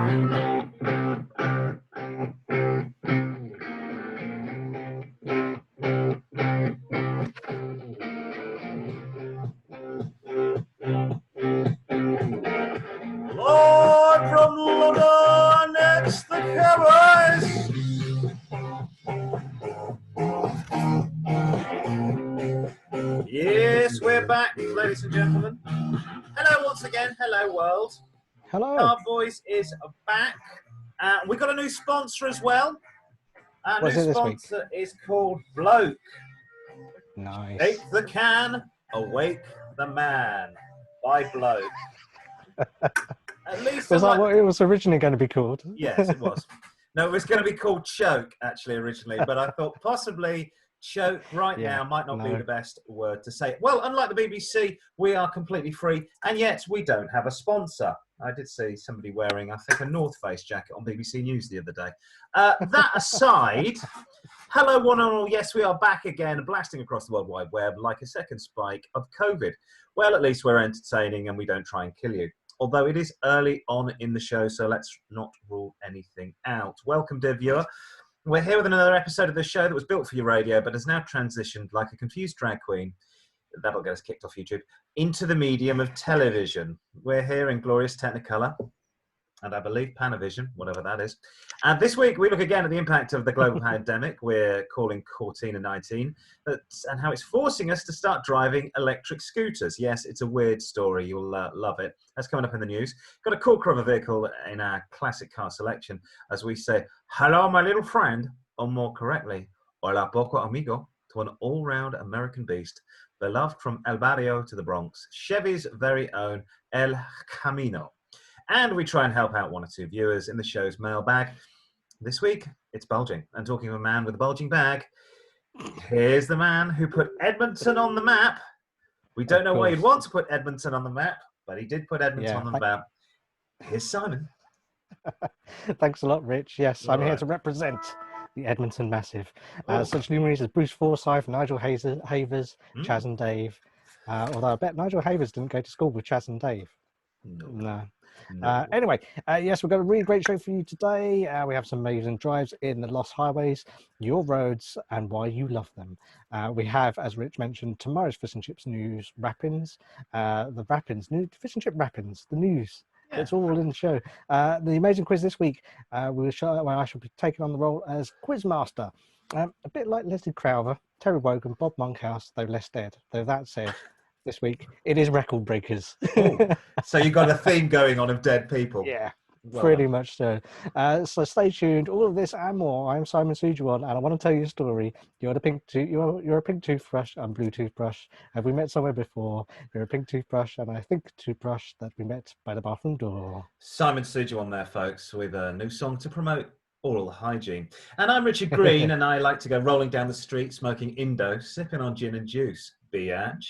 Live from London, it's the Car-boyz. Yes, we're back, ladies and gentlemen. Hello once again. Hello, world. Hello. Car-boyz is back. We've got a new sponsor as well. Our new sponsor is called Bloke. Nice. Take the can, awake the man. By Bloke. At least was that what it was originally going to be called? Yes, it was. No, it was going to be called Choke, actually, originally. But I thought possibly choke now might not be the best word to say. Well, unlike the BBC, we are completely free, and yet we don't have a sponsor. I did see somebody wearing, I think, a North Face jacket on BBC News the other day. That aside, hello, one and all. Yes, we are back again, blasting across the World Wide Web like a second spike of COVID. Well, at least we're entertaining and we don't try and kill you. Although it is early on in the show, so let's not rule anything out. Welcome, dear viewer. We're here with another episode of the show that was built for your radio, but has now transitioned like a confused drag queen, that'll get us kicked off YouTube, into the medium of television. We're here in glorious Technicolor, and I believe Panavision, whatever that is. And this week, we look again at the impact of the global pandemic we're calling Cortina 19, and how it's forcing us to start driving electric scooters. Yes, it's a weird story. You'll love it. That's coming up in the news. Got a cool cover vehicle in our classic car selection as we say, hello, my little friend, or more correctly, hola, poco amigo, to an all-round American beast, beloved from El Barrio to the Bronx, Chevy's very own El Camino. And we try and help out one or two viewers in the show's mailbag. This week, it's bulging. And talking of a man with a bulging bag, here's the man who put Edmonton on the map. We don't know why you'd want to put Edmonton on the map, but he did put Edmonton on the map. Here's Simon. Thanks a lot, Rich. Yes, I'm here to represent the Edmonton Massive. Such luminaries as Bruce Forsyth, Nigel Havers, Chaz and Dave. Although I bet Nigel Havers didn't go to school with Chaz and Dave. No. Anyway, yes, we've got a really great show for you today. We have some amazing drives in the lost highways, your roads, and why you love them. We have, as Rich mentioned, tomorrow's Fish and Chips news wrappings, new Fish and Chip wrappings, the news. Yeah. It's all in the show. The amazing quiz this week, I shall be taking on the role as Quizmaster. A bit like Leslie Crowther, Terry Wogan, Bob Monkhouse, though less dead. Though that said, this week it is Record Breakers. So you got a theme going on of dead people. Yeah, pretty much so. So stay tuned. All of this and more. I'm Simon Sujuan, and I want to tell you a story. You're a pink toothbrush and blue toothbrush. Have we met somewhere before? You're a pink toothbrush, and I think toothbrush that we met by the bathroom door. Simon Sujuan there, folks, with a new song to promote oral hygiene. And I'm Richard Green, and I like to go rolling down the street, smoking Indo, sipping on gin and juice, biatch.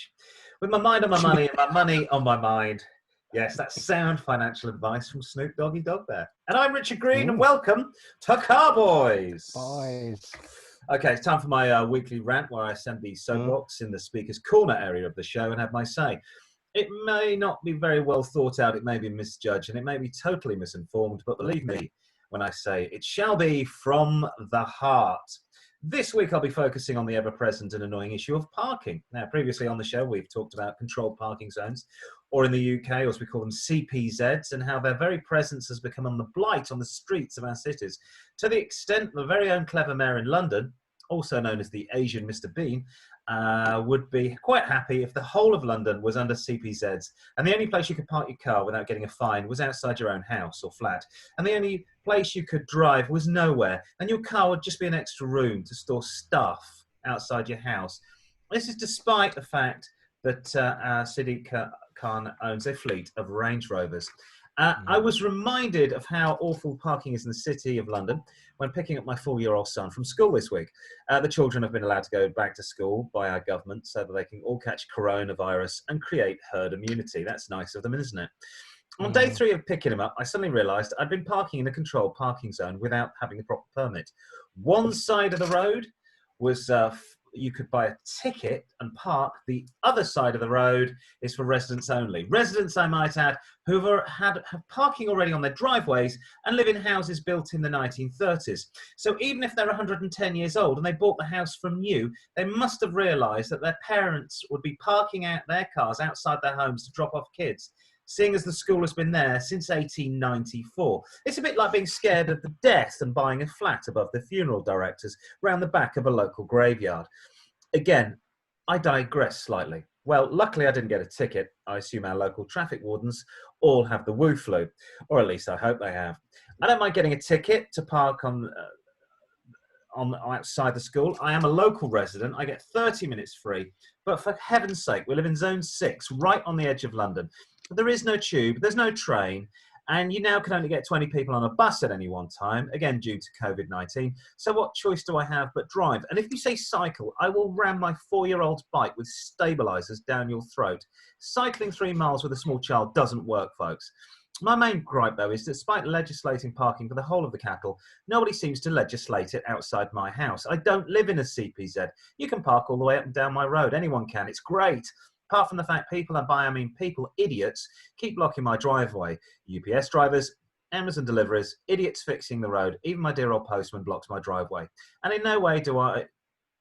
With my mind on my money and my money on my mind. Yes, that's sound financial advice from Snoop Doggy Dog there. And I'm Richard Green, and welcome to Car-boyz. Boys. Okay, it's time for my weekly rant where I send the soapbox in the speaker's corner area of the show and have my say. It may not be very well thought out, it may be misjudged, and it may be totally misinformed, but believe me when I say it shall be from the heart. This week, I'll be focusing on the ever-present and annoying issue of parking. Now, previously on the show, we've talked about controlled parking zones, or in the UK, or as we call them, CPZs, and how their very presence has become on the blight on the streets of our cities, to the extent the very own clever mayor in London, also known as the Asian Mr. Bean, would be quite happy if the whole of London was under CPZs, and the only place you could park your car without getting a fine was outside your own house or flat, and the only place you could drive was nowhere, and your car would just be an extra room to store stuff outside your house. This is despite the fact that Sadiq Khan owns a fleet of Range Rovers. I was reminded of how awful parking is in the City of London when picking up my 4-year-old son from school this week. The children have been allowed to go back to school by our government so that they can all catch coronavirus and create herd immunity. That's nice of them, isn't it? On day 3 of picking him up, I suddenly realised I'd been parking in a controlled parking zone without having a proper permit. One side of the road was you could buy a ticket and park. The other side of the road is for residents only. Residents, I might add, who have parking already on their driveways and live in houses built in the 1930s. So even if they're 110 years old and they bought the house from new, they must have realised that their parents would be parking out their cars outside their homes to drop off kids, seeing as the school has been there since 1894. It's a bit like being scared of the death and buying a flat above the funeral directors round the back of a local graveyard. Again, I digress slightly. Well, luckily I didn't get a ticket. I assume our local traffic wardens all have the Wu flu, or at least I hope they have. I don't mind getting a ticket to park on outside the school. I am a local resident. I get 30 minutes free. But for heaven's sake, we live in Zone 6, right on the edge of London. There is no tube, there's no train, and you now can only get 20 people on a bus at any one time, again due to COVID-19. So what choice do I have but drive? And if you say cycle, I will ram my 4-year-old bike with stabilisers down your throat. Cycling 3 miles with a small child doesn't work, folks. My main gripe, though, is that despite legislating parking for the whole of the capital, nobody seems to legislate it outside my house. I don't live in a CPZ. You can park all the way up and down my road. Anyone can. It's great. Apart from the fact people, and by I mean people, idiots, keep blocking my driveway. UPS drivers, Amazon deliverers, idiots fixing the road. Even my dear old postman blocks my driveway. And in no way do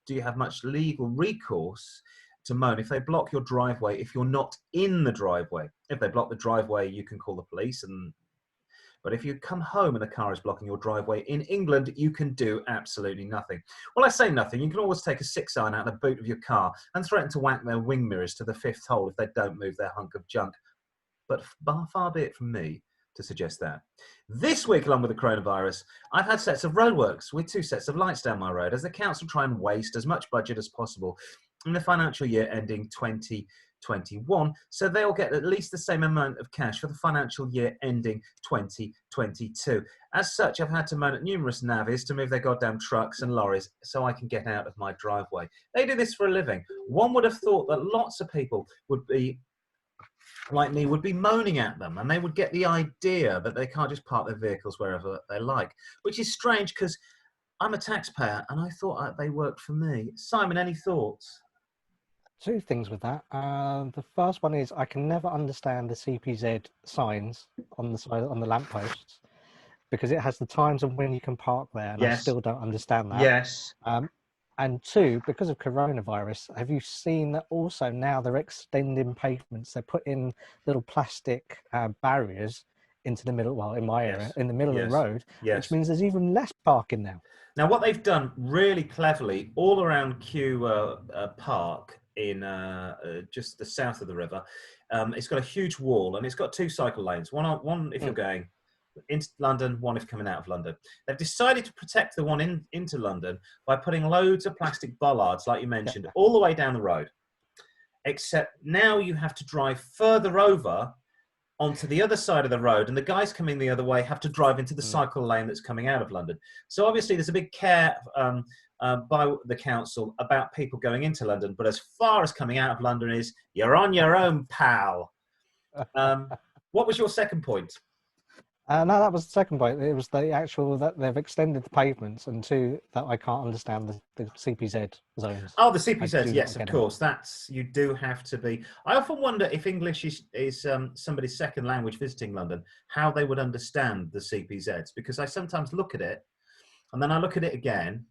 you have much legal recourse to moan if they block your driveway if you're not in the driveway. If they block the driveway, you can call the police. But if you come home and a car is blocking your driveway in England, you can do absolutely nothing. Well, I say nothing. You can always take a 6-iron out of the boot of your car and threaten to whack their wing mirrors to the 5th hole if they don't move their hunk of junk. But far be it from me to suggest that. This week, along with the coronavirus, I've had sets of roadworks with 2 sets of lights down my road as the council try and waste as much budget as possible in the financial year ending 2021, so they'll get at least the same amount of cash for the financial year ending 2022. As such, I've had to moan at numerous navvies to move their goddamn trucks and lorries so I can get out of my driveway. They do this for a living. One would have thought that lots of people would be like me, would be moaning at them, and they would get the idea that they can't just park their vehicles wherever they like, which is strange because I'm a taxpayer and I thought they worked for me. Simon, any thoughts? 2 things with that. The first one is I can never understand the CPZ signs on the side on the lampposts because it has the times of when you can park there, and Yes. I still don't understand that. Yes. And 2, because of coronavirus, have you seen that also now they're extending pavements? They're putting little plastic barriers into the middle, well, in my area, in the middle of the road, which means there's even less parking now. Now, what they've done really cleverly all around Kew Park in just the south of the river, it's got a huge wall and it's got 2 cycle lanes. One if you're going into London, one if coming out of London. They've decided to protect the one into London by putting loads of plastic bollards, like you mentioned, all the way down the road. Except now you have to drive further over onto the other side of the road, and the guys coming the other way have to drive into the cycle lane that's coming out of London. So obviously there's a big care by the council about people going into London, but as far as coming out of London is, you're on your own, pal. What was your second point? No, that was the second point. It was the actual that they've extended the pavements, and 2, that I can't understand the CPZ zones. Oh, the CPZs, yes, of course. That's, you do have to be. I often wonder if English is somebody's second language visiting London, how they would understand the CPZs, because I sometimes look at it, and then I look at it again,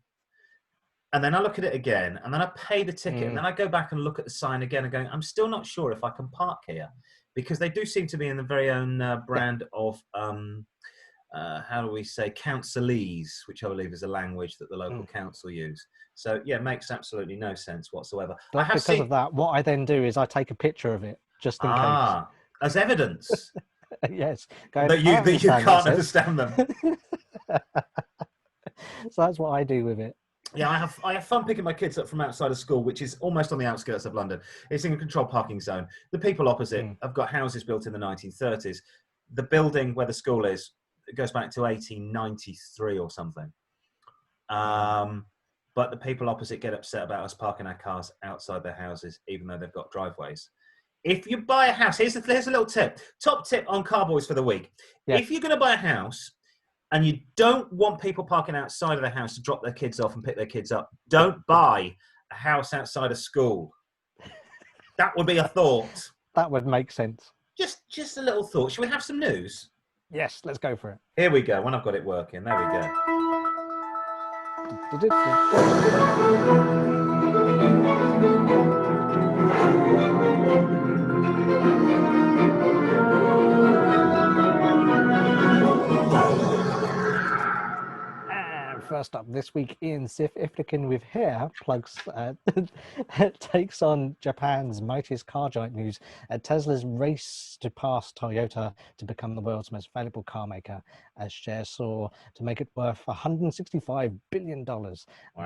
and then I look at it again, and then I pay the ticket, and then I go back and look at the sign again and going, I'm still not sure if I can park here. Because they do seem to be in the very own brand of, how do we say, councilese, which I believe is a language that the local council use. So, yeah, it makes absolutely no sense whatsoever. But because of that, what I then do is I take a picture of it, just in case. As evidence. Yes. That you can't understand them. So that's what I do with it. Yeah, I have fun picking my kids up from outside of school, which is almost on the outskirts of London. It's in a controlled parking zone. The people opposite have got houses built in the 1930s. The building where the school is, it goes back to 1893 or something. But the people opposite get upset about us parking our cars outside their houses, even though they've got driveways. If you buy a house, here's a little tip. Top tip on Car-boyz for the week. Yeah. If you're going to buy a house, and you don't want people parking outside of the house to drop their kids off and pick their kids up, don't buy a a house outside a school. That would be a thought. That would make sense. Just a little thought. Shall we have some news? Yes, let's go for it. Here we go. When I've got it working, there we go. First up this week, Ian Sif-Iftikin with hair plugs takes on Japan's mightiest car giant news. Tesla's race to pass Toyota to become the world's most valuable car maker, as shares soar to make it worth $165 billion. Wow.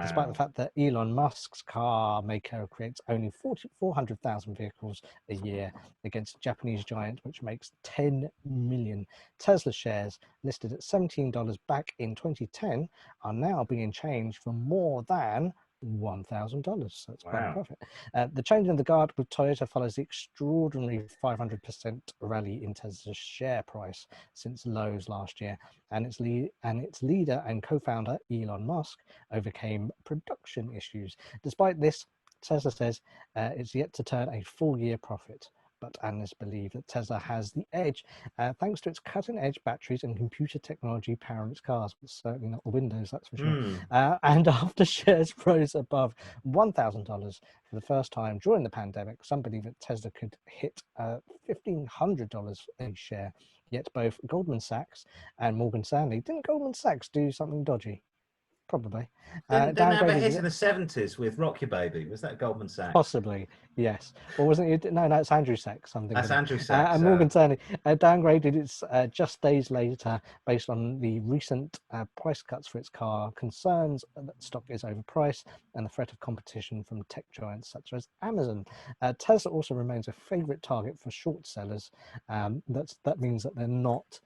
Despite the fact that Elon Musk's car maker creates only 400,000 vehicles a year against a Japanese giant, which makes 10 million. Tesla shares listed at $17 back in 2010 are now being changed for more than $1,000. So that's quite a profit. The change in the guard with Toyota follows the extraordinary 500% rally in Tesla's share price since lows last year, and its leader and co-founder Elon Musk overcame production issues. Despite this, Tesla says it's yet to turn a full-year profit. But analysts believe that Tesla has the edge thanks to its cutting-edge batteries and computer technology powering its cars, but certainly not the Windows, that's for sure. And after shares rose above $1,000 for the first time during the pandemic, some believe that Tesla could hit $1,500 a share. Yet both Goldman Sachs and Morgan Stanley, didn't Goldman Sachs do something dodgy? Probably. Didn't they have a hit in the 70s with Rock Your Baby? Was that Goldman Sachs? Possibly, yes. Or wasn't it? No, it's Andrew Sachs. That's Andrew Sachs. And Morgan Stanley downgraded its just days later based on the recent price cuts for its car, concerns that stock is overpriced, and the threat of competition from tech giants such as Amazon. Tesla also remains a favorite target for short sellers. That means that they're not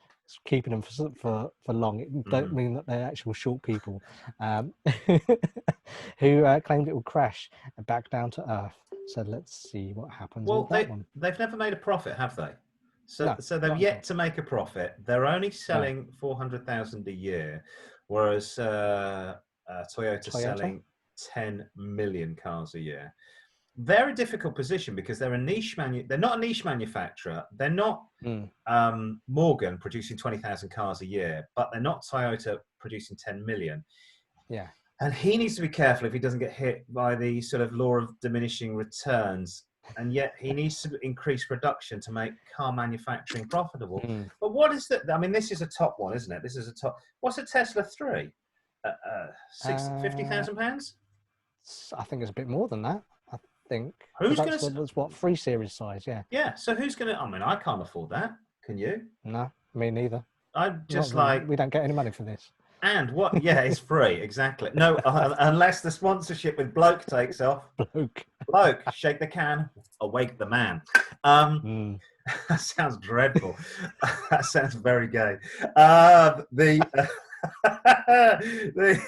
keeping them for long. It don't mean that they're actual short people who claimed it will crash back down to earth. So let's see what happens with that one. They've never made a profit, have they? So they've yet to make a profit. They're only selling 400,000 a year, whereas Toyota's selling 10 million cars a year. They're a difficult position because they're they're not a niche manufacturer. They're not Morgan producing 20,000 cars a year, but they're not Toyota producing 10 million. Yeah. And he needs to be careful if he doesn't get hit by the sort of law of diminishing returns. And yet he needs to increase production to make car manufacturing profitable. But what is that? I mean, this is a top one, isn't it? This is a top. What's a Tesla 3? £50,000? I think it's a bit more than that. Think that's what 3 Series size, yeah. So who's gonna? I mean, I can't afford that. Can you? No, me neither. I'm just we don't get any money for this. And what? Yeah, it's free. Exactly. No, unless the sponsorship with Bloke takes off. Bloke, shake the can, awake the man. That sounds dreadful. That sounds very gay.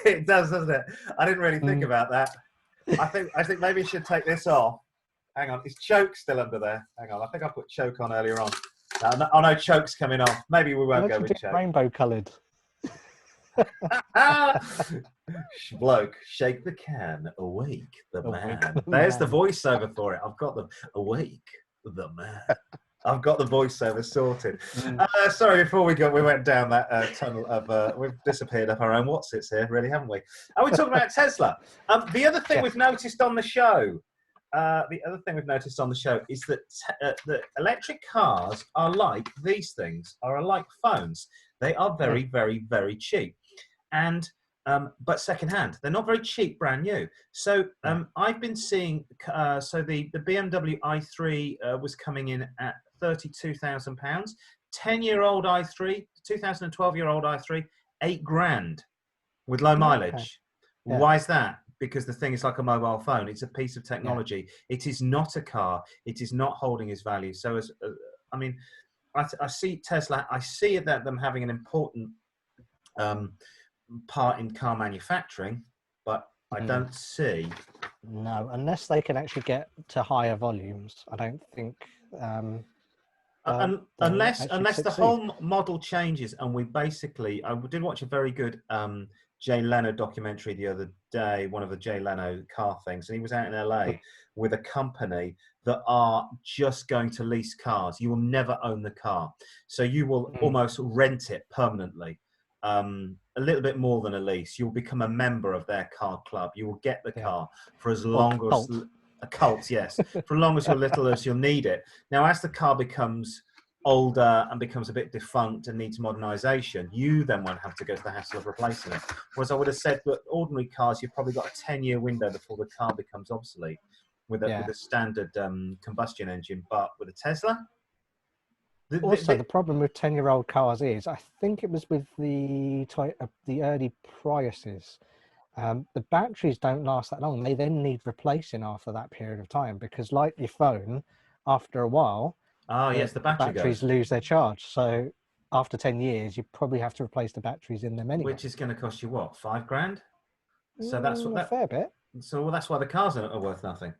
It does, doesn't it? I didn't really think about that. I think maybe you should take this off. Hang on, is Choke still under there? Hang on, I think I put Choke on earlier on. Oh no, Choke's coming off. Maybe we won't go with Choke. Rainbow coloured. Bloke, shake the can, awake the man. There's the voiceover for it. I've got the awake the man. I've got the voiceover sorted. Sorry, before we went down that tunnel of, we've disappeared up our own whatsits here, really, haven't we? Are we talking about Tesla? The other thing we've noticed on the show, is that the electric cars are like these things, are like phones. They are very, very, very cheap. And but secondhand. They're not very cheap, brand new. So I've been seeing, so the BMW i3 was coming in at £32,000. 10-year-old i3, 2012-year-old i3, £8,000 with low mileage. Okay. Yeah. Why is that? Because the thing is like a mobile phone. It's a piece of technology. Yeah. It is not a car. It is not holding its value. So, I mean, I see Tesla. I see that them having an important part in car manufacturing, but I don't see. No, unless they can actually get to higher volumes. I don't think. Unless the whole model changes, and we basically, I did watch a very good Jay Leno documentary the other day, one of the Jay Leno car things, and he was out in LA with a company that are just going to lease cars. You will never own the car. So you will almost rent it permanently. A little bit more than a lease. You'll become a member of their car club. You will get the car for as long as a cult, yes, for as long as or little as you'll need it. Now, as the car becomes older and becomes a bit defunct and needs modernisation, you then won't have to go to the hassle of replacing it. Whereas I would have said that ordinary cars, you've probably got a 10-year window before the car becomes obsolete with a standard combustion engine. But with a Tesla, the problem with 10-year-old cars is, I think it was with the early Priuses, the batteries don't last that long. They then need replacing after that period of time, because like your phone, after a while, the batteries lose their charge. So after 10 years, you probably have to replace the batteries in them anyway. Which is going to cost you what, $5,000? So that's what a fair bit. So that's why the cars are worth nothing.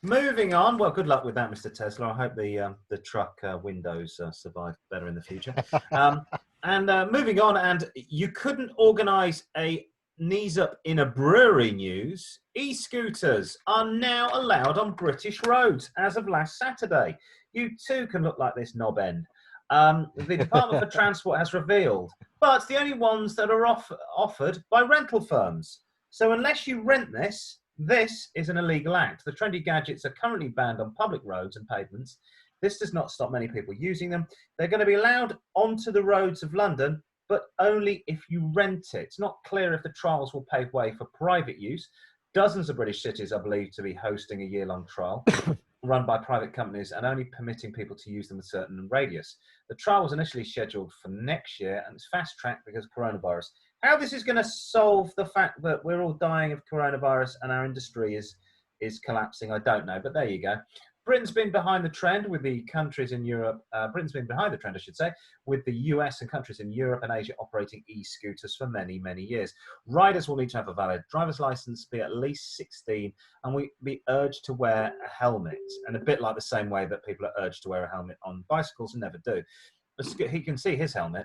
Moving on. Well, good luck with that, Mr. Tesla. I hope the truck windows survive better in the future. Moving on, and you couldn't organise a knees up in a brewery news. E-scooters are now allowed on British roads as of last Saturday. You too can look like this knob end. The Department for Transport has revealed, but the only ones that are offered by rental firms. So unless you rent this is an illegal act. The trendy gadgets are currently banned on public roads and pavements. This does not stop many people using them. They're going to be allowed onto the roads of London, but only if you rent it. It's not clear if the trials will pave way for private use. Dozens of British cities are believed to be hosting a year-long trial run by private companies and only permitting people to use them a certain radius. The trial was initially scheduled for next year and it's fast-tracked because of coronavirus. How this is going to solve the fact that we're all dying of coronavirus and our industry is collapsing, I don't know, but there you go. Britain's been behind the trend with the countries in Europe. Britain's been behind the trend, I should say, with the US and countries in Europe and Asia operating e-scooters for many, many years. Riders will need to have a valid driver's license, be at least 16, and we be urged to wear a helmet. And a bit like the same way that people are urged to wear a helmet on bicycles and never do. He can see his helmet.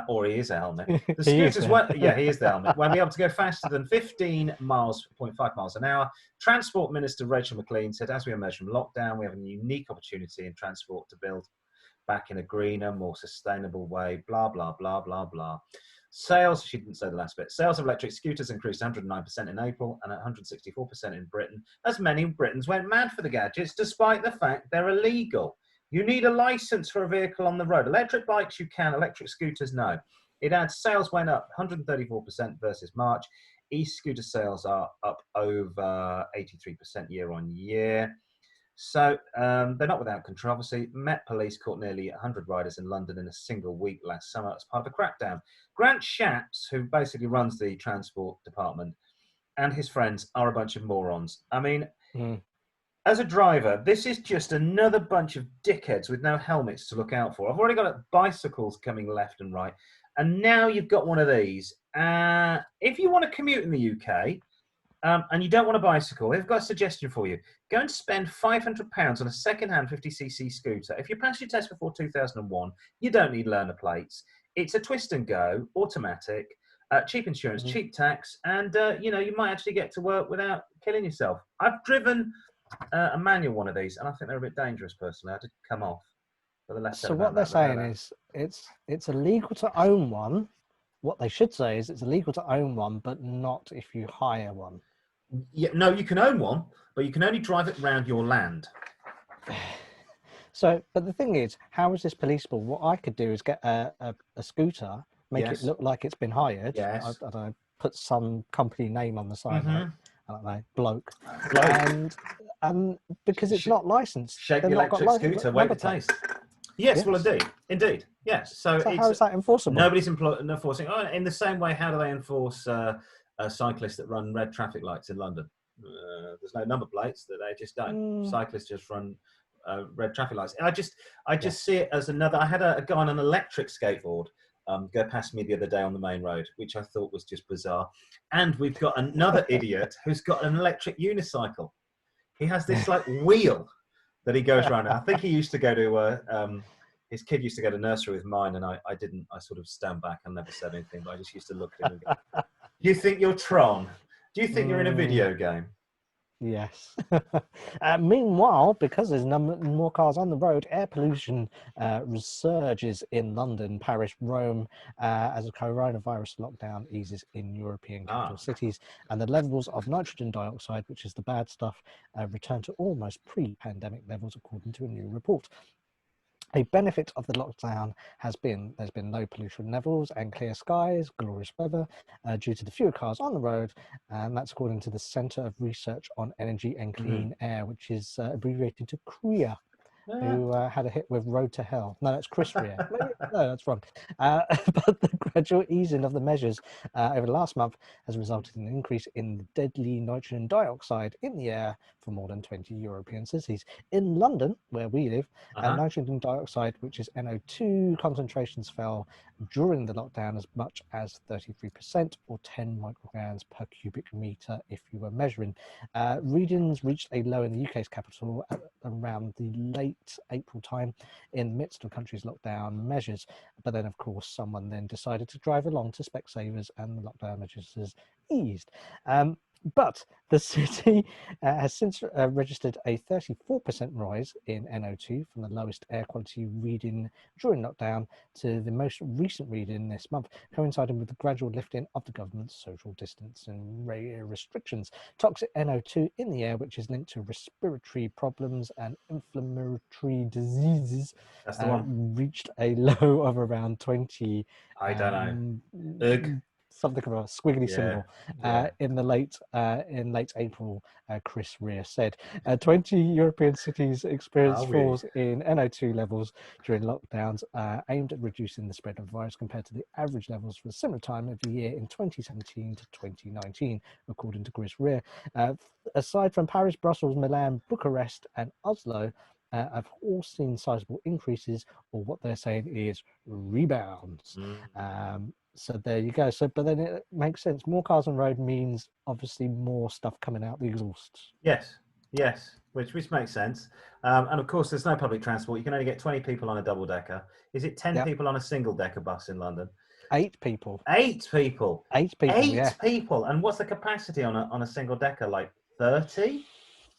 Or he is a helmet. The scooters, he is the helmet. Won't be able to go faster than 15 miles, 0.5 miles an hour. Transport Minister Rachel Maclean said, as we emerge from lockdown, we have a unique opportunity in transport to build back in a greener, more sustainable way, blah, blah, blah, blah, blah. Sales, she didn't say the last bit, sales of electric scooters increased 109% in April and 164% in Britain, as many Britons went mad for the gadgets, despite the fact they're illegal. You need a license for a vehicle on the road. Electric bikes, you can. Electric scooters, no. It adds sales went up 134% versus March. E-scooter sales are up over 83% year on year. So they're not without controversy. Met Police caught nearly 100 riders in London in a single week last summer as part of a crackdown. Grant Shapps, who basically runs the transport department, and his friends are a bunch of morons. I mean... As a driver, this is just another bunch of dickheads with no helmets to look out for. I've already got bicycles coming left and right, and now you've got one of these. If you want to commute in the UK and you don't want a bicycle, they've got a suggestion for you. Go and spend £500 on a second-hand 50cc scooter. If you pass your test before 2001, you don't need learner plates. It's a twist and go, automatic, cheap insurance, cheap tax, and you might actually get to work without killing yourself. I've driven a manual one of these, and I think they're a bit dangerous personally. I had to come off. So what they're saying is it's illegal to own one. What they should say is it's illegal to own one, but not if you hire one. Yeah, no, you can own one, but you can only drive it around your land. So, but the thing is, how is this policeable? What I could do is get a scooter, make it look like it's been hired. Yes. I don't know, put some company name on the side. Like, I don't know, bloke. And because it's not licensed. Shake the electric scooter, wait the taste. Yes, well, indeed. Yes. So how is that enforceable? Nobody's enforcing. Oh, in the same way, how do they enforce cyclists that run red traffic lights in London? There's no number plates, that they just don't. Cyclists just run red traffic lights. I just see it as another. I had a guy on an electric skateboard go past me the other day on the main road, which I thought was just bizarre. And we've got another idiot who's got an electric unicycle. He has this like wheel that he goes around. I think he used to go to his kid used to go to nursery with mine, and I didn't. I sort of stand back and never said anything, but I just used to look at him and go, "You think you're Tron? Do you think you're in a video game?" Yes. Meanwhile, because there's more cars on the road, air pollution resurges in London, Paris, Rome, as a coronavirus lockdown eases in European capital cities, and the levels of nitrogen dioxide, which is the bad stuff, return to almost pre-pandemic levels, according to a new report. A benefit of the lockdown has been there's been low pollution levels and clear skies, glorious weather, due to the fewer cars on the road, and that's according to the Centre of Research on Energy and Clean Air, which is abbreviated to CREA, who had a hit with Road to Hell. No, that's Chris Rea. No, that's wrong. But the gradual easing of the measures over the last month has resulted in an increase in the deadly nitrogen dioxide in the air for more than 20 European cities. In London, where we live, nitrogen dioxide, which is NO2, concentrations fell during the lockdown as much as 33%, or 10 micrograms per cubic meter if you were measuring. Readings reached a low in the UK's capital at around the late April time in the midst of the country's lockdown measures. But then, of course, someone then decided to drive along to Specsavers and the lockdown measures eased. But the city has since registered a 34% rise in NO2 from the lowest air quality reading during lockdown to the most recent reading this month, coinciding with the gradual lifting of the government's social distance and restrictions. Toxic NO2 in the air, which is linked to respiratory problems and inflammatory diseases, reached a low of around 20. I don't know. Something of a squiggly symbol in late April, Chris Rea said. 20 European cities experienced falls in NO2 levels during lockdowns aimed at reducing the spread of the virus compared to the average levels for a similar time of the year in 2017 to 2019, according to Chris Rea. Aside from Paris, Brussels, Milan, Bucharest and Oslo, have all seen sizable increases, or what they're saying is rebounds. So there you go. So, but then it makes sense. More cars on the road means obviously more stuff coming out the exhausts. Yes, which makes sense. And of course, there's no public transport. You can only get 20 people on a double decker. Is it 10 people on a single decker bus in London? 8 people. 8 people. 8 people. 8 people. And what's the capacity on a single decker? Like 30?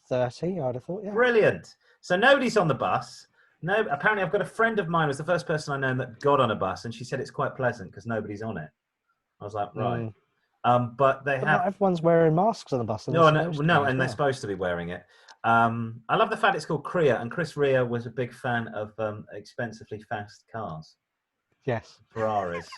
30, I'd have thought. Yeah. Brilliant. So nobody's on the bus. No, apparently I've got a friend of mine who was the first person I know that got on a bus, and she said it's quite pleasant because nobody's on it. I was like, right. But not everyone's wearing masks on the bus. No, and they're supposed to be wearing it. I love the fact it's called CREA, and Chris Rea was a big fan of expensively fast cars. Yes. Ferraris.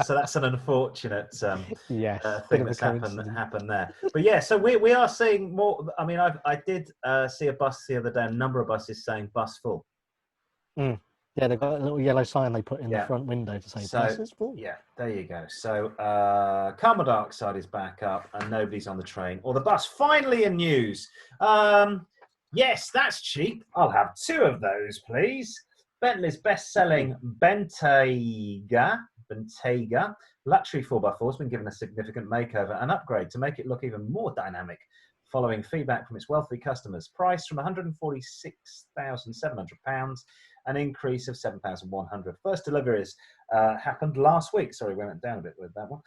So that's an unfortunate thing that's happened there. But yeah, so we are seeing more. I mean, I did see a bus the other day, a number of buses saying bus full. Yeah, they've got a little yellow sign they put in the front window to say bus is full. Yeah, there you go. So carbon dioxide is back up and nobody's on the train or the bus. Finally in news. Yes, that's cheap. I'll have 2 of those, please. Bentley's best-selling Bentayga luxury 4x4 has been given a significant makeover and upgrade to make it look even more dynamic, following feedback from its wealthy customers. Priced from £146,700, an increase of £7,100. First deliveries happened last week. Sorry, we went down a bit with that one.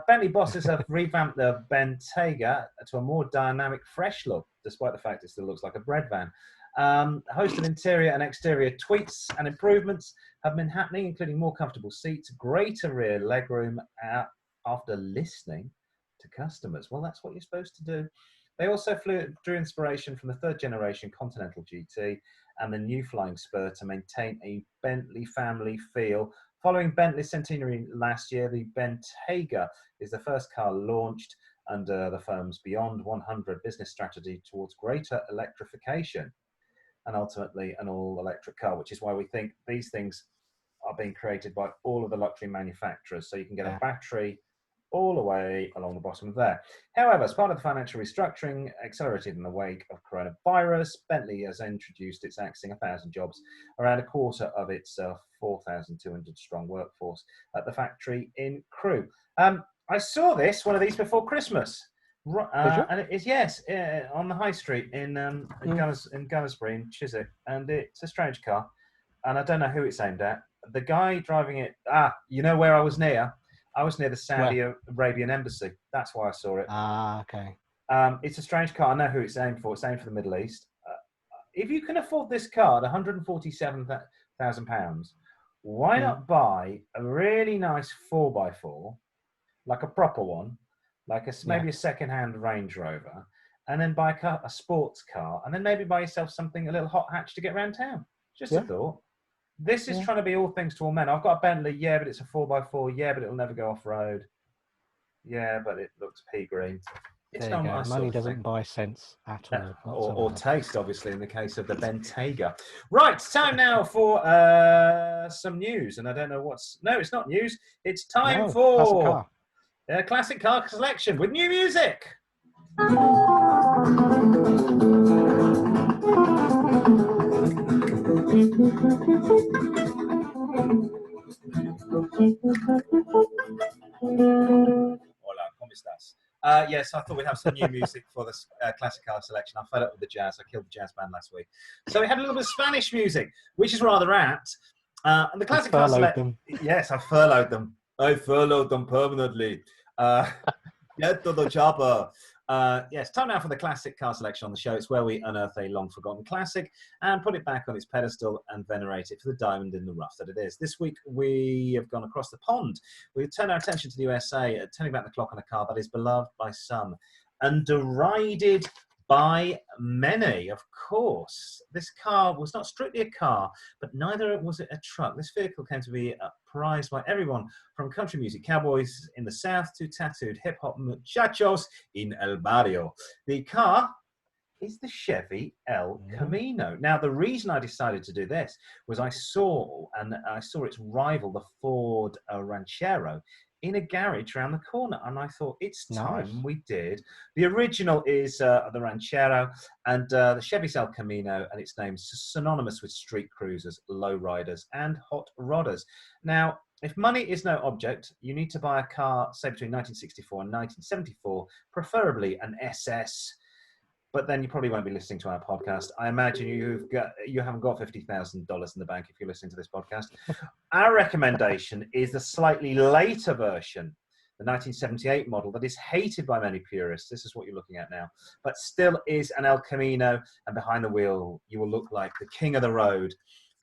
Bentley bosses have revamped the Bentayga to a more dynamic, fresh look, despite the fact it still looks like a bread van. A host of interior and exterior tweaks and improvements have been happening, including more comfortable seats, greater rear legroom after listening to customers. Well, that's what you're supposed to do. They also drew inspiration from the 3rd generation Continental GT and the new Flying Spur to maintain a Bentley family feel. Following Bentley's centenary last year, the Bentayga is the first car launched under the firm's Beyond 100 business strategy towards greater electrification and ultimately an all-electric car, which is why we think these things are being created by all of the luxury manufacturers. So you can get a battery all the way along the bottom of there. However, as part of the financial restructuring accelerated in the wake of coronavirus, Bentley has introduced its axing 1,000 jobs, around a quarter of its 4,200 strong workforce at the factory in Crewe. I saw one of these before Christmas. And it is on the high street in Gunnersbury in Chiswick, and it's a strange car. and I don't know who it's aimed at. The guy driving it, you know where I was near? I was near the Saudi Arabian embassy. That's why I saw it. Okay. It's a strange car. I know who it's aimed for. It's aimed for the Middle East. If you can afford this car at £147,000, why not buy a really nice 4x4, like a proper one, like maybe a second-hand Range Rover, and then buy a sports car, and then maybe buy yourself something, a little hot hatch to get around town. Just a thought. This is trying to be all things to all men. I've got a Bentley, yeah, but it's a 4x4, yeah, but it'll never go off-road. Yeah, but it looks pea green. It's there you go. Money doesn't buy sense at all. Or taste, obviously, in the case of the Bentayga. Right, time now for some news. And I don't know what's... No, it's not news. It's time for classic car selection with new music. Hola, ¿cómo estás? Yes, I thought we'd have some new music for the classic car selection. I fed up with the jazz. I killed the jazz band last week. So we had a little bit of Spanish music, which is rather apt. And the classic car selection... Yes, I furloughed them. I furloughed them permanently. Get to the chopper. Yes, time now for the classic car selection on the show. It's where we unearth a long-forgotten classic and put it back on its pedestal and venerate it for the diamond in the rough that it is. This week, we have gone across the pond. We've turned our attention to the USA, turning back the clock on a car that is beloved by some and derided by many. Of course, this car was not strictly a car, but neither was it a truck. This vehicle came to be prized by everyone from country music cowboys in the South to tattooed hip-hop muchachos in El Barrio. The car is the Chevy El Camino. Now, the reason I decided to do this was I saw its rival, the Ford Ranchero, in a garage around the corner, and I thought it's time we did. The original is the Ranchero, and the Chevy's El Camino, and its name's synonymous with street cruisers, lowriders, and hot rodders. Now, if money is no object, you need to buy a car, say between 1964 and 1974, preferably an SS. But then you probably won't be listening to our podcast. I imagine you haven't got $50,000 in the bank if you're listening to this podcast. Our recommendation is the slightly later version, the 1978 model that is hated by many purists. This is what you're looking at now, but still is an El Camino. And behind the wheel, you will look like the king of the road,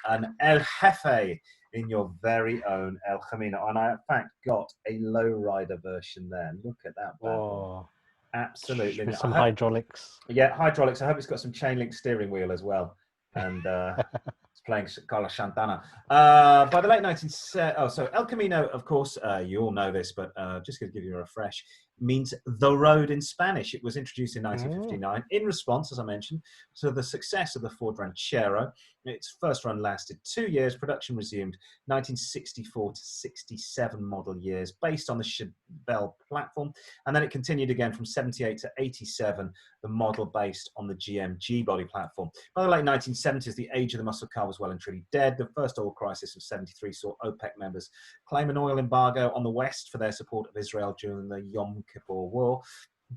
an El Jefe in your very own El Camino. And I, in fact, got a lowrider version there. Look at that. Oh. Absolutely. With some hydraulics. Yeah, hydraulics. I hope it's got some chain link steering wheel as well. And it's playing Carlos Santana. By the late 1970s, so El Camino, of course, you all know this, but just going to give you a refresh, means the road in Spanish. It was introduced in 1959 in response, as I mentioned, to the success of the Ford Ranchero. Its first run lasted 2 years. Production resumed 1964 to 67 model years based on the Chevelle platform. And then it continued again from 78 to 87, the model based on the GM G-body platform. By the late 1970s, the age of the muscle car was well and truly dead. The first oil crisis of 73 saw OPEC members claim an oil embargo on the West for their support of Israel during the Yom Kippur War.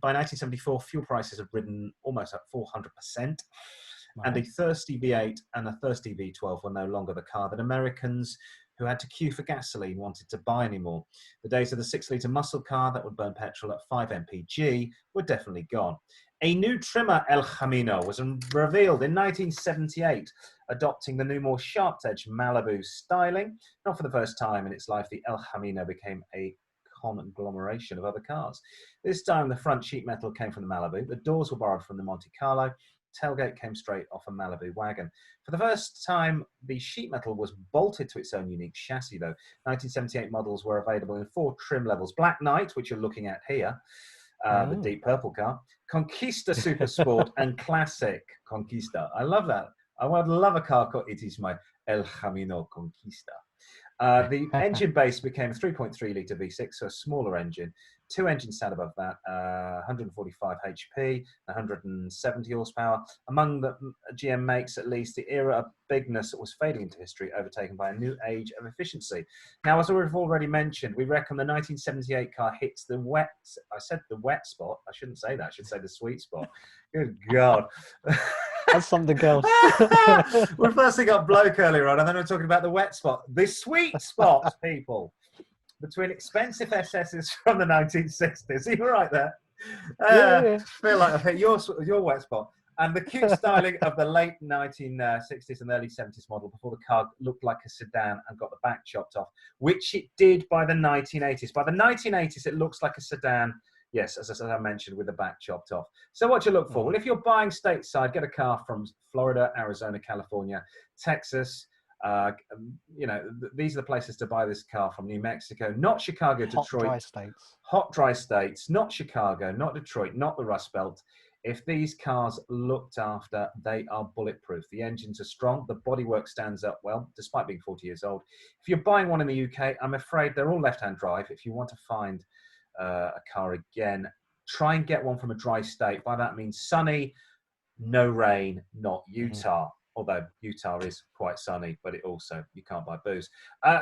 By 1974, fuel prices had risen almost at 400%. And a thirsty V8 and a thirsty V12 were no longer the car that Americans who had to queue for gasoline wanted to buy anymore. The days of the 6-litre muscle car that would burn petrol at 5 mpg were definitely gone. A new trimmer El Camino was revealed in 1978, adopting the new, more sharp-edged Malibu styling. Not for the first time in its life, the El Camino became a conglomeration of other cars. This time, the front sheet metal came from the Malibu. The doors were borrowed from the Monte Carlo. Tailgate came straight off a Malibu wagon. For the first time, the sheet metal was bolted to its own unique chassis, though. 1978 models were available in 4 trim levels. Black Knight, which you're looking at here, the deep purple car, Conquista Super Sport, and Classic Conquista. I love that. I would love a car called, it is my El Camino Conquista. The engine base became a 3.3-litre V6, so a smaller engine. 2 engines sat above that, 145 HP, 170 horsepower. Among the GM makes, at least, the era of bigness was fading into history, overtaken by a new age of efficiency. Now, as we've already mentioned, we reckon the 1978 car hits the wet, I said the wet spot. I shouldn't say that. I should say the sweet spot. Good God. That's something else. We first got bloke earlier on, and then we're talking about the wet spot. The sweet spot, people, between expensive SSs from the 1960s. Are you right there? Yeah. Feel like I've hit your wet spot. And the cute styling of the late 1960s and early 70s model before the car looked like a sedan and got the back chopped off, which it did by the 1980s. By the 1980s, it looks like a sedan, yes, as I mentioned, with the back chopped off. So what do you look for? Well, if you're buying stateside, get a car from Florida, Arizona, California, Texas. These are the places to buy this car from. New Mexico, not Chicago, Detroit. Dry states. Hot, dry states, not Chicago, not Detroit, not the Rust Belt. If these cars looked after, they are bulletproof. The engines are strong. The bodywork stands up well, despite being 40 years old. If you're buying one in the UK, I'm afraid they're all left-hand drive. If you want to find a car again, try and get one from a dry state. By that means sunny, no rain, not Utah. Although Utah is quite sunny, but you can't buy booze.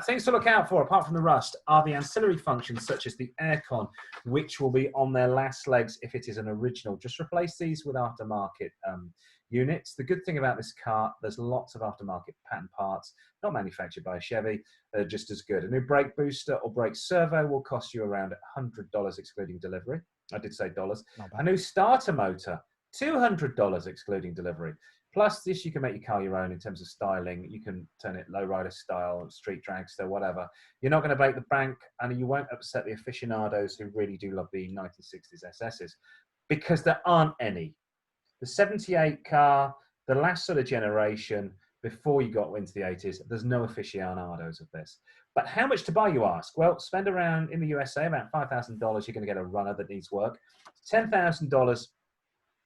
Things to look out for, apart from the rust, are the ancillary functions such as the aircon, which will be on their last legs if it is an original. Just replace these with aftermarket units. The good thing about this car, there's lots of aftermarket pattern parts, not manufactured by Chevy, they're just as good. A new brake booster or brake servo will cost you around $100 excluding delivery. I did say dollars. A new starter motor, $200 excluding delivery. Plus, this, you can make your car your own in terms of styling. You can turn it lowrider style, street dragster, whatever. You're not going to break the bank, and you won't upset the aficionados who really do love the 1960s SSs, because there aren't any. The 78 car, the last sort of generation, before you got into the 80s, there's no aficionados of this. But how much to buy, you ask? Well, spend around, in the USA, about $5,000, you're going to get a runner that needs work. $10,000,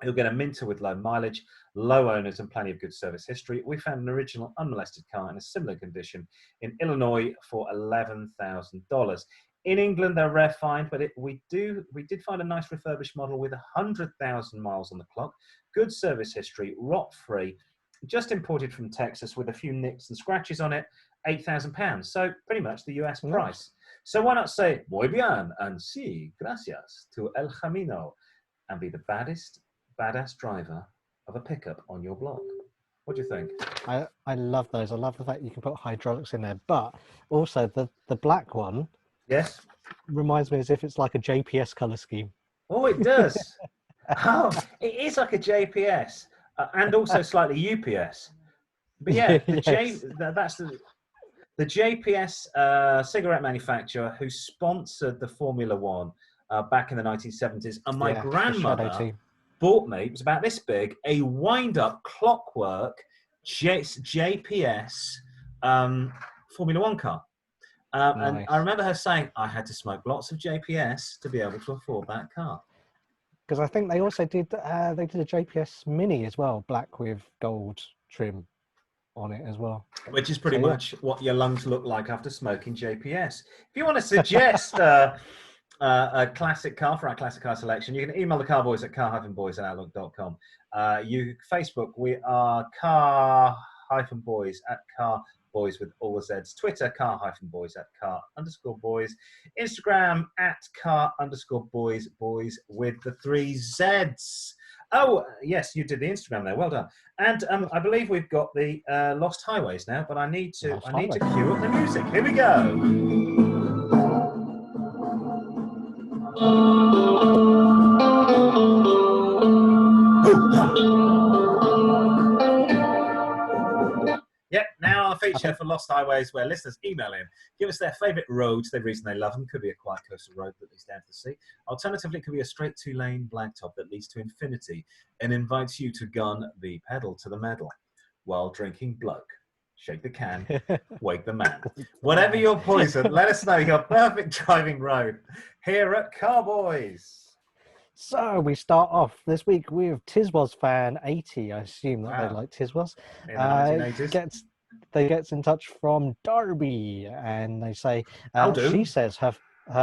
you'll get a Minter with low mileage, low owners, and plenty of good service history. We found an original unmolested car in a similar condition in Illinois for $11,000. In England, they're a rare find, but we did find a nice refurbished model with 100,000 miles on the clock, good service history, rot-free, just imported from Texas with a few nicks and scratches on it, £8,000. So pretty much the US price. So why not say, muy bien, and sí, gracias, to El Camino, and be the badass driver of a pickup on your block. What do you think? I love those. I love the fact you can put hydraulics in there, but also the black one, yes, reminds me as if it's like a JPS color scheme. Oh, it does. Oh, it is like a JPS and also slightly UPS. But yeah, that's the JPS cigarette manufacturer who sponsored the Formula One back in the 1970s, and my grandmother bought me, it was about this big, a wind-up clockwork JPS Formula One car. Nice. And I remember her saying, I had to smoke lots of JPS to be able to afford that car. Because I think they also did, a JPS Mini as well, black with gold trim on it as well. Which is pretty much what your lungs look like after smoking JPS. If you want to suggest a classic car for our classic car selection, you can email the Car-boyz at car-boyz@outlook.com. Facebook, we are car-boyz at car-boyz with all the Z's. Twitter, car-boyz at car_boys. Instagram at car_boys, boys with the 3 Z's. Oh, yes, you did the Instagram there. Well done. And I believe we've got the Lost Highways now, but I need to cue up the music. Here we go. Yep, now our feature for Lost Highways, where listeners email in, give us their favourite roads, the reason they love them. Could be a quiet coastal road that leads down to the sea. Alternatively, it could be a straight 2-lane blacktop that leads to infinity and invites you to gun the pedal to the metal while drinking bloke. Shake the can, wake the man. Whatever your poison, let us know your perfect driving road here at Car-boyz. So we start off this week with Tiswas fan 80. I assume that they like Tiswas. They gets in touch from Derby, and they say she says her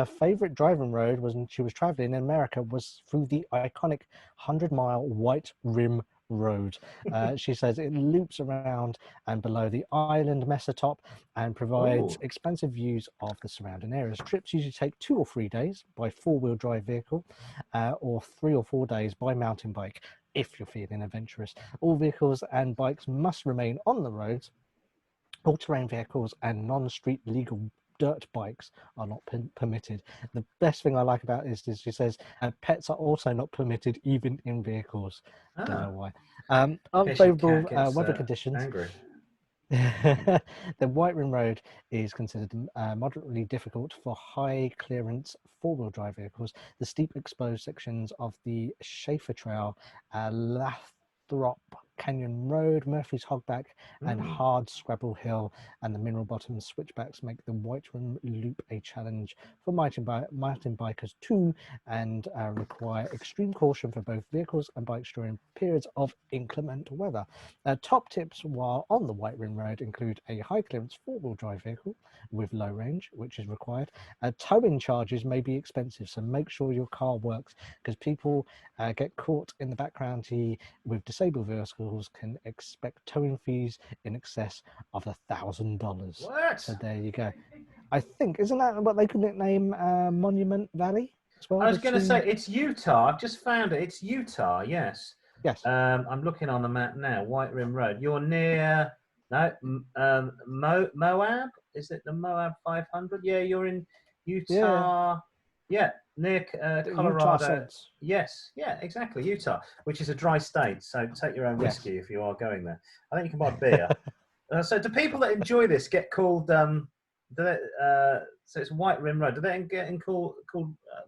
favourite driving road was when she was travelling in America was through the iconic 100-mile White Rim Road. She says it loops around and below the island Mesotop and provides expansive views of the surrounding areas. Trips usually take 2 or 3 days by 4-wheel drive vehicle or 3 or 4 days by mountain bike. if you're feeling adventurous. All vehicles and bikes must remain on the roads. All-terrain vehicles and non-street legal dirt bikes are not permitted. The best thing I like about this is she says, pets are also not permitted even in vehicles. Don't know why. Unfavorable weather conditions. Angry. The White Rim Road is considered moderately difficult for high clearance four-wheel drive vehicles. The steep exposed sections of the Schaefer Trail, Lathrop Canyon Road, Murphy's Hogback, and Hard Scrabble Hill and the Mineral Bottom switchbacks make the White Rim Loop a challenge for mountain bikers too, and require extreme caution for both vehicles and bikes during periods of inclement weather. Top tips while on the White Rim Road include a high clearance four-wheel drive vehicle with low range, which is required. Towing charges may be expensive, so make sure your car works, because people get caught in the background with disabled vehicles can expect towing fees in excess of $1,000. What? So there you go. I think, isn't that what they could nickname Monument Valley as well? I was going to say, it's Utah. I've just found it. It's Utah, yes. Yes. I'm looking on the map now. White Rim Road. You're near Moab? Is it the Moab 500? Yeah, you're in Utah. Yeah, near Colorado. Yes, yeah, exactly. Utah, which is a dry state. So take your own whiskey if you are going there. I think you can buy beer. So do people that enjoy this get called? So it's White Rim Road. Do they get called?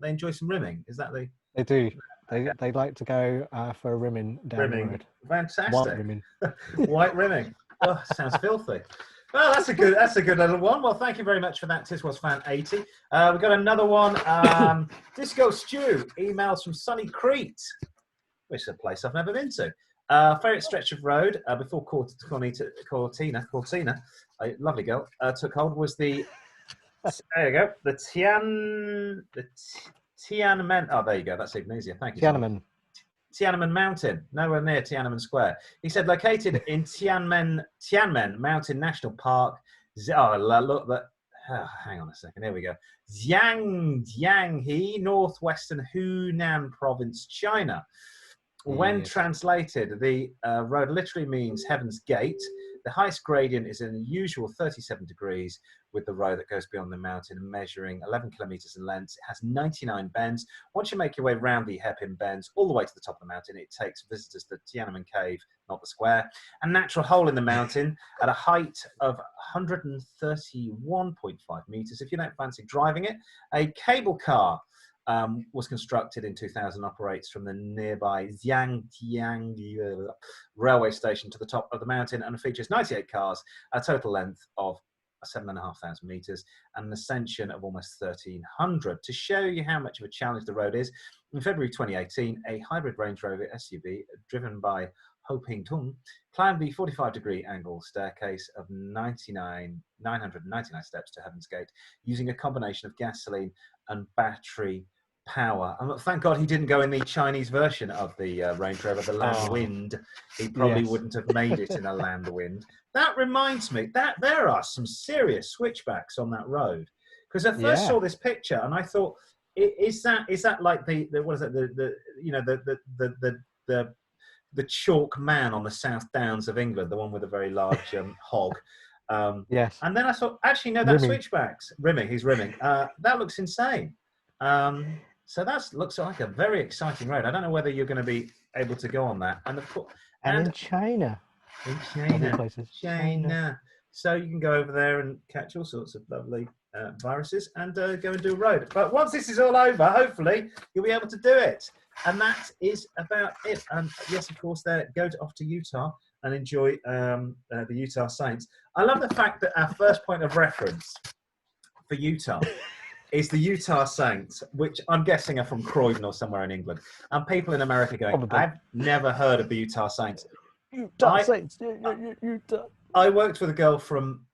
They enjoy some rimming? Is that the? They do. They like to go for a rimming down the road. Fantastic. White rimming. White rimming. Oh, sounds filthy. Well, that's a good little one. Well, thank you very much for that, Tiswas Fan 80. We've got another one. Disco Stew, emails from Sunny Crete, which is a place I've never been to. Favourite stretch of road before Cortina, a lovely girl, took hold was the. There you go. The Tiananmen. Oh, there you go. That's even easier. Thank you. Tiananmen Mountain, nowhere near Tiananmen Square. He said, located in Tianmen Mountain National Park. Hang on a second. Here we go. Jianghe, northwestern Hunan province, China. When translated, the road literally means Heaven's Gate. The highest gradient is an unusual 37 degrees, with the road that goes beyond the mountain measuring 11 kilometers in length. It has 99 bends. Once you make your way round the hairpin bends all the way to the top of the mountain, it takes visitors to Tiananmen Cave, not the square, a natural hole in the mountain at a height of 131.5 meters. If you don't fancy driving it, a cable car was constructed in 2000, operates from the nearby Xiangtiang railway station to the top of the mountain, and features 98 cars, a total length of 7,500 meters, and an ascension of almost 1,300. To show you how much of a challenge the road is, in February 2018, a hybrid Range Rover SUV driven by Ho Ping Tung climbed the 45-degree angle staircase of 999 steps to Heaven's Gate using a combination of gasoline and battery power. And thank God he didn't go in the Chinese version of the Range Rover, the Land Wind. He probably wouldn't have made it in a Land Wind. That reminds me that there are some serious switchbacks on that road, because I first saw this picture and I thought, is that like the what is it, the chalk man on the South Downs of England, the one with a very large hog? Yes. And then I thought, actually, no, that's switchbacks. He's rimming. That looks insane. So that looks like a very exciting road. I don't know whether you're going to be able to go on that. And of course, and in China. China. So you can go over there and catch all sorts of lovely viruses and go and do a road. But once this is all over, hopefully you'll be able to do it. And that is about it. And yes, of course, off to Utah and enjoy the Utah Saints. I love the fact that our first point of reference for Utah is the Utah Saints, which I'm guessing are from Croydon or somewhere in England. And people in America going, probably. I've never heard of the Utah Saints. Saints. Utah. I worked with a girl from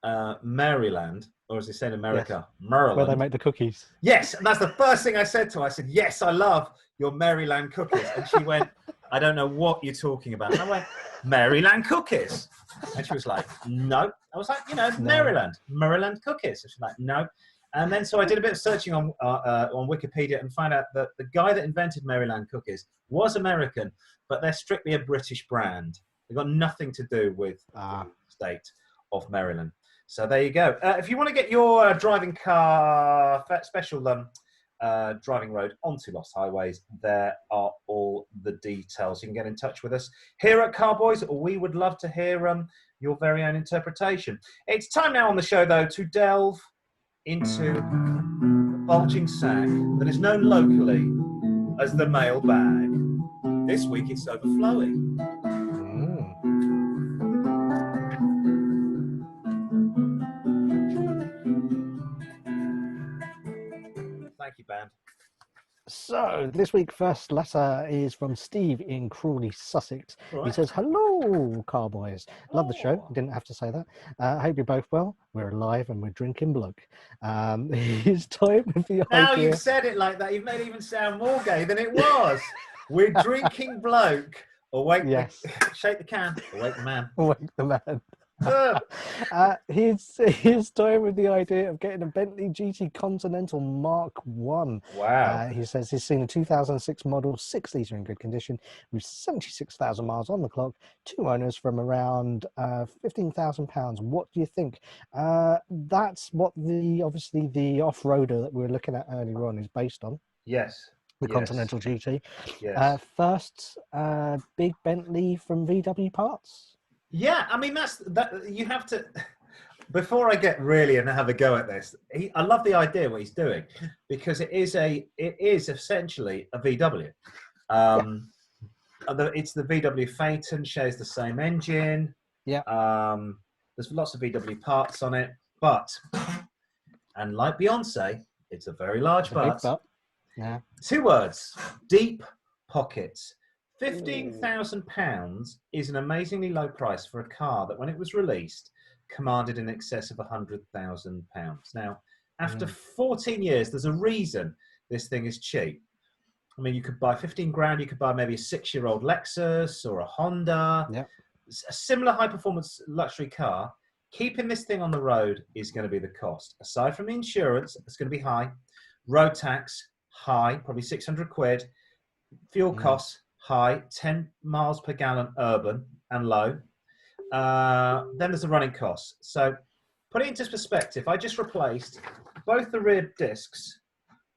Maryland, or as they say in America, Maryland. Where they make the cookies. Yes, and that's the first thing I said to her. I said, yes, I love your Maryland cookies. And she went, I don't know what you're talking about. And I went, Maryland cookies. And she was like, no. I was like, Maryland cookies. And she's like, no. And then so I did a bit of searching on Wikipedia and found out that the guy that invented Maryland cookies was American, but they're strictly a British brand. They've got nothing to do with the state of Maryland. So there you go. If you want to get your driving car special driving road onto Lost Highways, there are all the details. You can get in touch with us here at Car-boyz. We would love to hear your very own interpretation. It's time now on the show, though, to delve into the bulging sack that is known locally as the mailbag. This week it's overflowing. Thank you, band. So this week, first letter is from Steve in Crawley, Sussex. Right. He says, "Hello, Car-boyz. Love the show." Didn't have to say that. I hope you're both well. We're alive and we're drinking bloke. He's toyed with the now idea. You've said it like that. You've made it even sound more gay than it was. We're drinking bloke. Shake the can. Awake the man. Awake the man. He's toying with the idea of getting a Bentley GT Continental Mark 1. Wow. He says he's seen a 2006 model 6-litre in good condition with 76,000 miles on the clock, 2 owners from around £15,000. What do you think? That's what obviously the off-roader that we were looking at earlier on is based on. Yes. The Continental GT. Yes. First big Bentley from VW Parts. Yeah, I mean that. You have to. Before I get really and have a go at this, I love the idea what he's doing because it is essentially a VW. It's the VW Phaeton, shares the same engine. Yeah. There's lots of VW parts on it, and like Beyonce, it's a very large but. Yeah. 2 words: deep pockets. £15,000 is an amazingly low price for a car that, when it was released, commanded in excess of £100,000. Now, after 14 years, there's a reason this thing is cheap. I mean, you could buy 15 grand, you could buy maybe a 6-year-old Lexus or a Honda, a similar high-performance luxury car. Keeping this thing on the road is going to be the cost. Aside from the insurance, it's going to be high. Road tax, high, probably 600 quid. Fuel costs, high, 10 miles per gallon urban and low. Then there's the running costs. So put it into perspective, I just replaced both the rear discs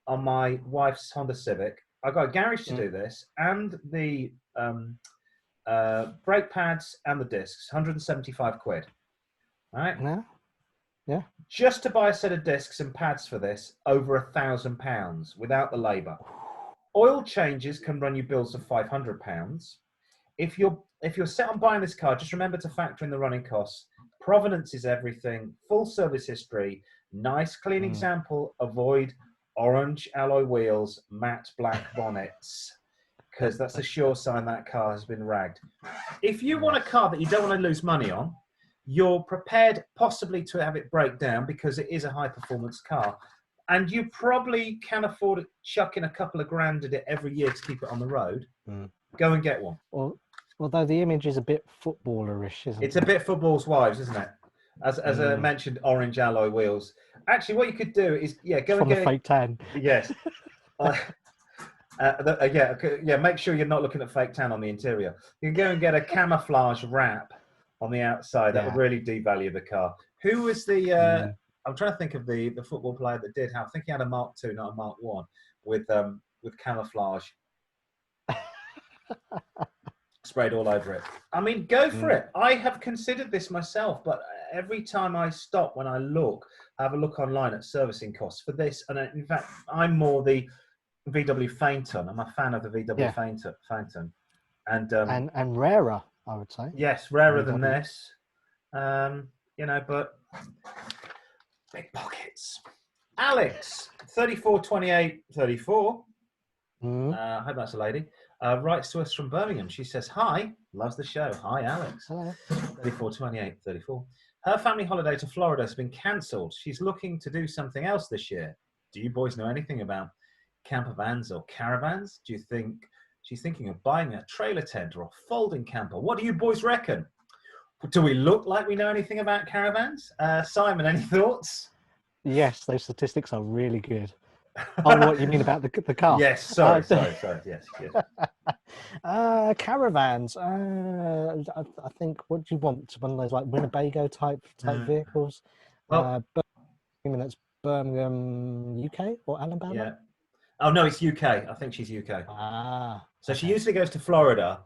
on my wife's Honda Civic. I got a garage to do this, and the brake pads and the discs, 175 quid. All right? Yeah. Just to buy a set of discs and pads for this, over £1,000 without the labour. Oil changes can run you bills of £500. If you're set on buying this car, just remember to factor in the running costs. Provenance is everything. Full service history. Nice clean example. Avoid orange alloy wheels, matte black bonnets, because that's a sure sign that car has been ragged. If you want a car that you don't want to lose money on, you're prepared possibly to have it break down because it is a high performance car. And you probably can afford chucking a couple of grand at it every year to keep it on the road. Go and get one. Well, although the image is a bit footballerish, isn't it? It's a bit football's wives, isn't it? As I mentioned, orange alloy wheels. Actually, what you could do is, go and get a fake tan. Yes. Make sure you're not looking at fake tan on the interior. You can go and get a camouflage wrap on the outside. That would really devalue the car. Who was the... I'm trying to think of the football player that did have. I think he had a Mark II, not a Mark I, with camouflage sprayed all over it. I mean, go for it. I have considered this myself, but every time I stop, when I have a look online at servicing costs for this, and in fact, I'm more the VW Phaeton. I'm a fan of the VW Phaeton, and rarer, I would say. Yes, rarer than this. But. Big pockets. Alex, 342834. I hope that's a lady. Writes to us from Birmingham. She says, "Hi, loves the show." Hi, Alex. Hello. 342834. Her family holiday to Florida has been cancelled. She's looking to do something else this year. Do you boys know anything about camper vans or caravans? Do you think she's thinking of buying a trailer tent or a folding camper? What do you boys reckon? Do we look like we know anything about caravans? Simon, any thoughts? Yes, those statistics are really good. Oh, what you mean about the car? Yes, sorry. Yes. Caravans. I think. What do you want? One of those like Winnebago type vehicles. Well, But I mean that's Birmingham, UK or Alabama? yeah. Oh no, it's UK. I think she's UK. So Okay. she usually goes to Florida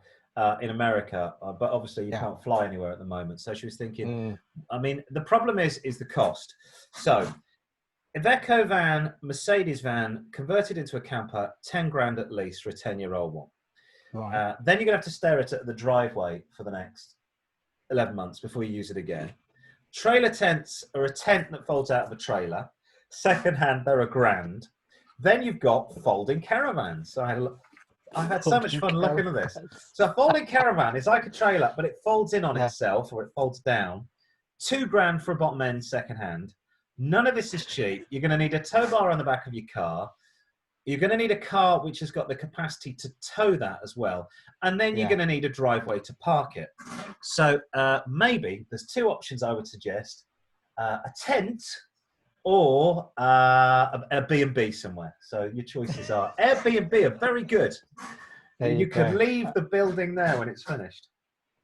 in America, but obviously you can't fly anywhere at the moment. So she was thinking. I mean, the problem is the cost. So Iveco van, Mercedes van, converted into a camper, 10 grand at least for a 10-year-old one. Right. Then you're going to have to stare at it at the driveway for the next 11 months before you use it again. Trailer tents are a tent that folds out of a trailer. Second-hand, they're £1,000. Then you've got folding caravans. So I had so much fun looking at this. So a folding caravan is like a trailer, but it folds in on itself or it folds down. £2,000 for a bottom end second-hand. None of this is cheap. You're going to need a tow bar on the back of your car. You're going to need a car which has got the capacity to tow that as well. And then you're going to need a driveway to park it. So maybe there's two options I would suggest. A tent or a B&B somewhere. So your choices are Airbnb are very good. You could leave the building there when it's finished.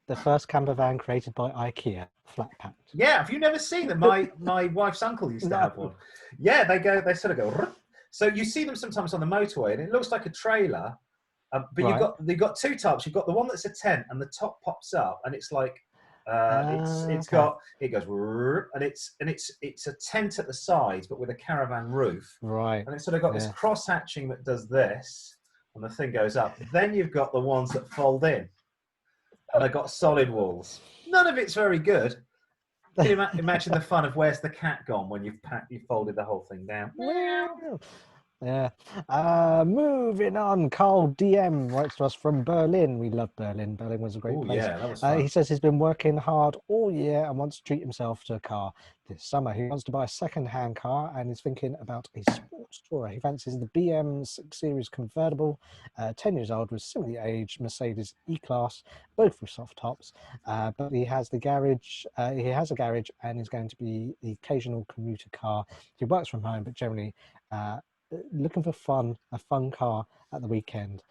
The first camper van created by IKEA, flat packed. Yeah, have you never seen them? My wife's uncle used to have one. Yeah, they sort of go. So you see them sometimes on the motorway, and it looks like a trailer. But you've got two types. You've got the one that's a tent, and the top pops up, and it's like it goes and it's a tent at the sides, but with a caravan roof. Right. And it's sort of got this cross hatching that does this, and the thing goes up. Then you've got the ones that fold in, and they've got solid walls. None of it's very good. Can you imagine the fun of where's the cat gone when you've folded the whole thing down? Yeah. Moving on, Carl DM writes to us from Berlin. We love Berlin. Berlin was a great place. Yeah, that was fun. He says he's been working hard all year and wants to treat himself to a car this summer. He wants to buy a second-hand car and is thinking about a sports tourer. He fancies the BM 6 Series convertible, 10 years old with similarly aged Mercedes E-Class, both with soft tops. But he has the garage. He has a garage and is going to be the occasional commuter car. He works from home, but generally looking for a fun car at the weekend.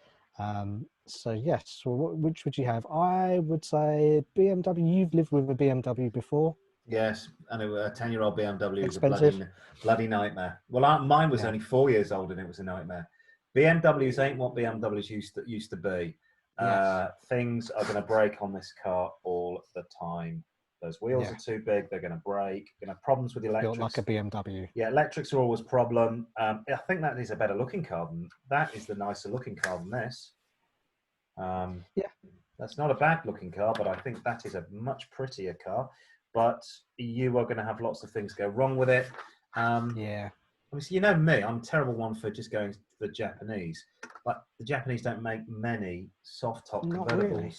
So yes, which would you have? I would say BMW. You've lived with a BMW before. Yes, and a 10-year-old BMW is expensive. a bloody nightmare. Well, mine was only 4 years old, and it was a nightmare. BMWs ain't what BMWs used to be. Things are going to break on this car all the time. Those wheels are too big. They're going to break. You're going to have problems with the electrics. Built like a BMW. Yeah, electrics are always a problem. I think that is a better looking car that is the nicer looking car than this. That's not a bad looking car, but I think that is a much prettier car. But you are going to have lots of things go wrong with it. Obviously, you know me, I'm a terrible one for just going for the Japanese. But the Japanese don't make many soft top convertibles. Really.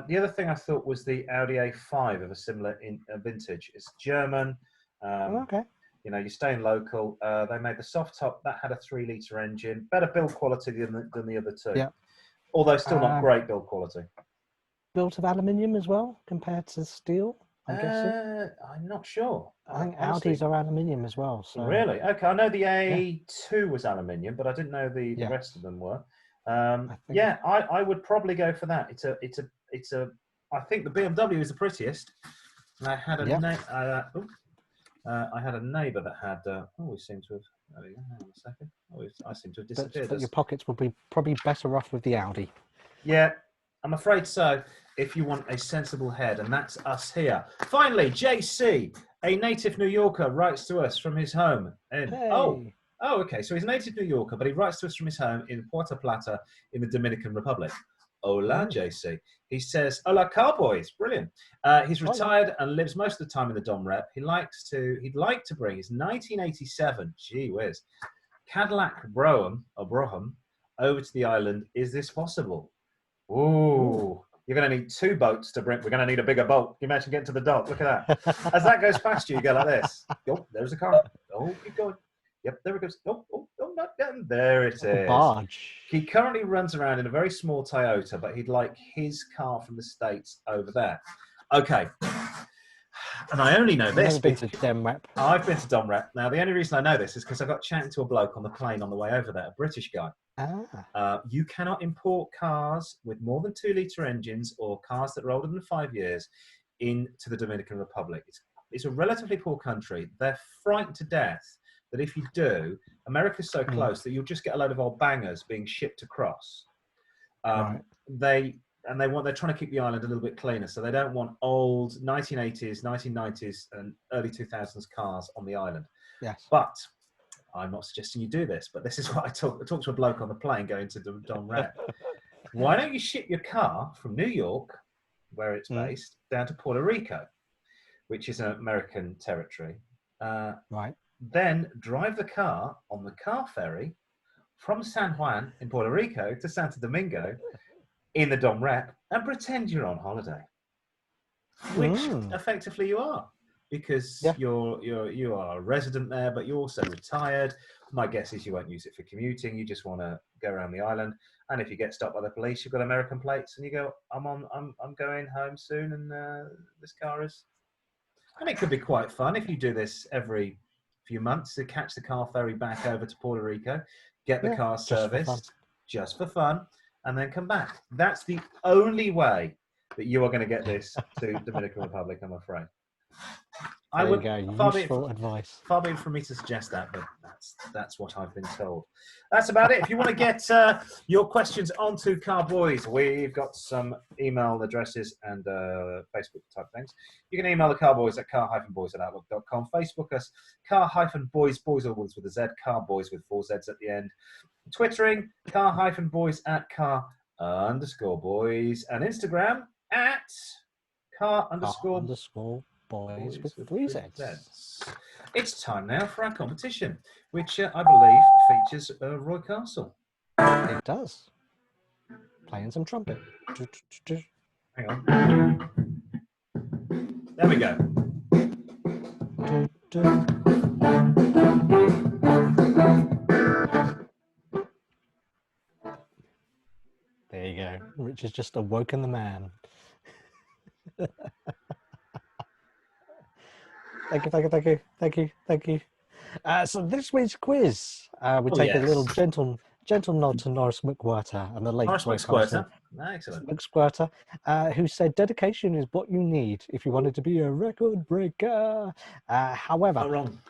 The other thing I thought was the Audi A5 of a similar vintage. It's German. You know, you're staying local. They made the soft top that had a 3-litre engine, better build quality than the other two. Yeah. Although still not great build quality. Built of aluminium as well compared to steel, I'm guessing. I'm not sure. I think Audis are aluminium as well. So. Really? Okay, I know the A2 was aluminium, but I didn't know the rest of them were. I would probably go for that. It's a. I think the BMW is the prettiest. And I had a I had a neighbour that had. We seem to have. There we go. Hang on a second. I seem to have disappeared. But your pockets will be probably better off with the Audi. Yeah, I'm afraid so. If you want a sensible head, and that's us here. Finally, JC, a native New Yorker, writes to us from his home. Okay. So he's a native New Yorker, but he writes to us from his home in Puerto Plata in the Dominican Republic. Hola, JC. He says, hola, Car-boyz. Brilliant. He's retired and lives most of the time in the Dom Rep. He'd like to bring his 1987, gee whiz, Cadillac Brougham over to the island. Is this possible? Ooh. You're going to need 2 boats to bring. We're going to need a bigger boat. Can you imagine getting to the dock? Look at that. As that goes past you, you go like this. Oh, there's a car. Oh, keep going. Yep, there it goes. Oh, not getting. There it is. Barge. He currently runs around in a very small Toyota, but he'd like his car from the States over there. Okay. And I only know this. I've been to DemRep. I've been to DomRep. Now, the only reason I know this is because I got chatting to a bloke on the plane on the way over there, a British guy. You cannot import cars with more than 2-litre engines or cars that are older than 5 years into the Dominican Republic. It's a relatively poor country. They're frightened to death that if you do, America's so close that you'll just get a load of old bangers being shipped across. Right. They're trying to keep the island a little bit cleaner, so they don't want old 1980s, 1990s, and early 2000s cars on the island. Yes. But I'm not suggesting you do this, but this is what I talked to a bloke on the plane going to DomRep. Why don't you ship your car from New York, where it's based, down to Puerto Rico, which is an American territory. Right. Then drive the car on the car ferry from San Juan in Puerto Rico to Santo Domingo in the DomRep and pretend you're on holiday, which effectively you are, because you are a resident there, but you're also retired. My guess is you won't use it for commuting. You just want to go around the island, and if you get stopped by the police, you've got American plates, and you go, I'm going home soon, and this car is. And it could be quite fun if you do this every few months to catch the car ferry back over to Puerto Rico, get the car serviced just for fun, and then come back. That's the only way that you are going to get this to Dominican Republic, I'm afraid. Useful advice. Far be it from me to suggest that, but that's what I've been told. That's about it. If you want to get your questions onto Car-boyz, we've got some email addresses and Facebook type things. You can email the Car-boyz at car-boys@outlook.com. Facebook us, car-boys, boys all with a Z, Car-boyz with 4 Zs at the end. Twittering, car-boys at car_boys, and Instagram at car_boys with 3 Zs. It's time now for our competition, which I believe features Roy Castle. It does. Playing some trumpet. Hang on. There we go. There you go. Rich has just awoken the man. Thank you. So this week's quiz, we take a little gentle nod to Norris McWhirter and the late Norris McWhirter. Excellent. McWhirter, who said dedication is what you need if you wanted to be a record breaker. However, wrong.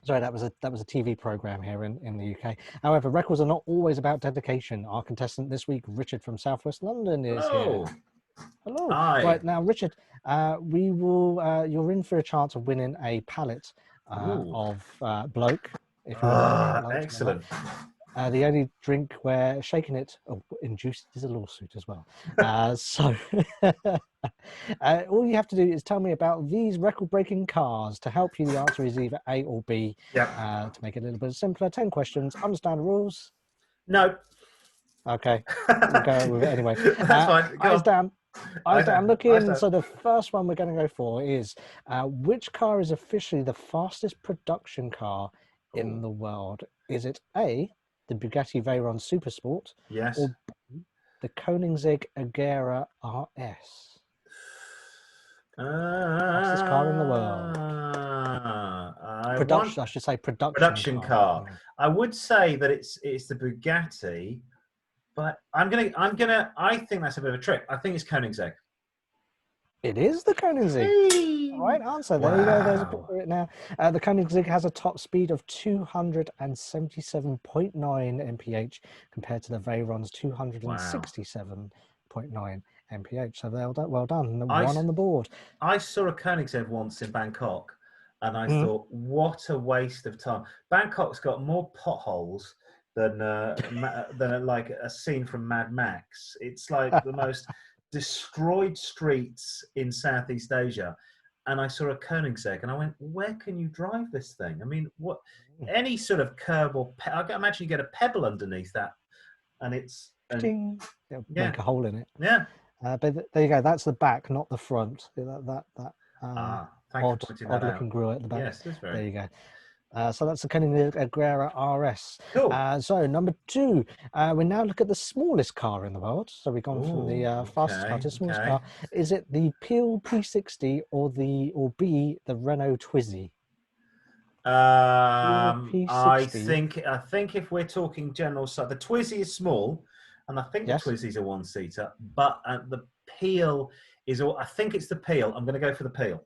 Sorry, that was a TV program here in the UK. However, records are not always about dedication. Our contestant this week, Richard from Southwest London, is here. Hello. Hi. Right now, Richard, you're in for a chance of winning a pallet of Bloke. If you excellent. The only drink where shaking it induced is a lawsuit as well. So all you have to do is tell me about these record-breaking cars. To help you, the answer is either A or B. To make it a little bit simpler, 10 questions. Understand the rules? No. Okay. We'll go with it anyway. That's fine. Eyes down. Looking. So the first one we're going to go for is which car is officially the fastest production car in the world? Is it A, the Bugatti Veyron Supersport? Yes. Or B, the Koenigsegg Agera RS? Fastest car in the world. I should say production car. I would say that it's the Bugatti. But I think that's a bit of a trick. I think it's Koenigsegg. It is the Koenigsegg. Hey. Right answer. There you go. There's a bit for it now. The Koenigsegg has a top speed of 277.9 mph compared to the Veyron's 267.9 mph. So well done. One on the board. I saw a Koenigsegg once in Bangkok, and I thought, what a waste of time. Bangkok's got more potholes than like a scene from Mad Max. It's like the most destroyed streets in Southeast Asia. And I saw a Koenigsegg and I went, where can you drive this thing? I mean, what? Any sort of curb or I can imagine you get a pebble underneath that, and it's make a hole in it. Yeah. But there you go. That's the back, not the front. That odd looking grille at the back. Yes, that's very. There you go. So that's the Koenig Agera RS. Cool. So number 2, we now look at the smallest car in the world. So we've gone from the fastest car to the smallest car. Is it the Peel P60 or B the Renault Twizy? I think if we're talking general size, the Twizy is small, and I think the Twizy's a one-seater. But the Peel is all. I think it's the Peel. I'm going to go for the Peel.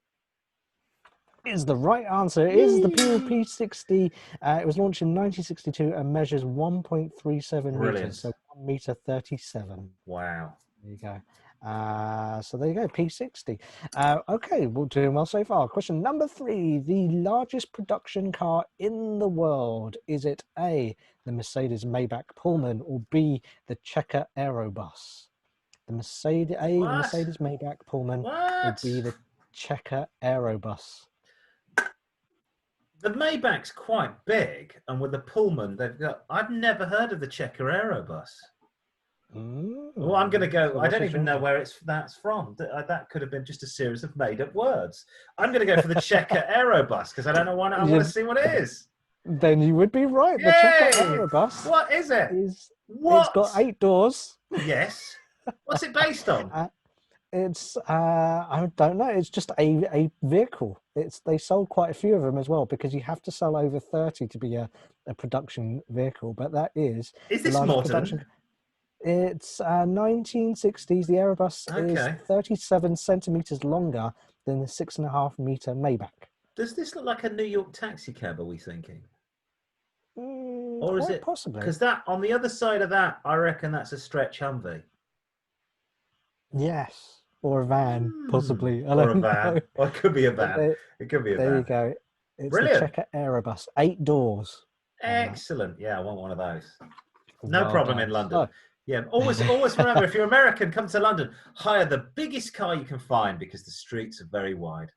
Is the right answer. It is the Peel P60. It was launched in 1962 and measures 1.37 meters, so 1 meter 37. Wow. There you go. So there you go, P60. Okay, we're doing well so far. Question number 3, the largest production car in the world. Is it A, the Mercedes Maybach Pullman, or B, the Checker Aerobus? The Mercedes Maybach Pullman, or B, the Checker Aerobus? The Maybach's quite big, and with the Pullman, I've never heard of the Checker Aerobus. Well, I'm going to go. I don't even know where that's from. That could have been just a series of made-up words. I'm going to go for the Checker Aerobus because I don't know why. I want to see what it is. Then you would be right. The Checker Aerobus. What is it? It's got 8 doors. Yes. What's it based on? It's I don't know. It's just a vehicle. They sold quite a few of them as well because you have to sell over 30 to be a production vehicle. But that is this modern? It's 1960s. The Aerobus is 37 centimeters longer than the 6.5 meter Maybach. Does this look like a New York taxi cab? Are we thinking? Or is it possibly? Because that on the other side of that, I reckon that's a stretch Humvee. Yes, or a van, possibly. Or a van. Or it could be a van. It could be a van. There you go. It's Brilliant. The Checker Aerobus, 8 doors. Excellent. Yeah, I want one of those. Well No problem done. in London. Yeah, always remember, if you're American, come to London, hire the biggest car you can find because the streets are very wide.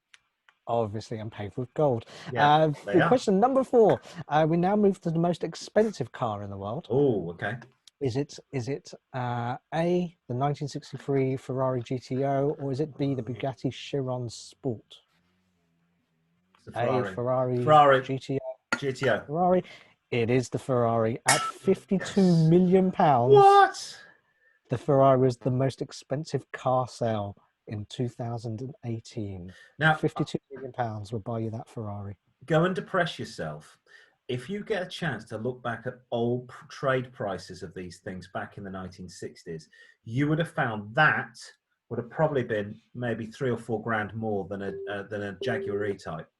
Obviously, and paved with gold. Yeah, question number 4. We now move to the most expensive car in the world. Oh, okay. Is it A, the 1963 Ferrari GTO, or is it B, the Bugatti Chiron Sport? Ferrari. A, Ferrari GTO. Ferrari. It is the Ferrari at £52 million. What? The Ferrari was the most expensive car sale in 2018. Now, £52 million will buy you that Ferrari. Go and depress yourself. If you get a chance to look back at old trade prices of these things back in the 1960s, you would have found that would have probably been maybe 3 or 4 grand more than a Jaguar E-Type,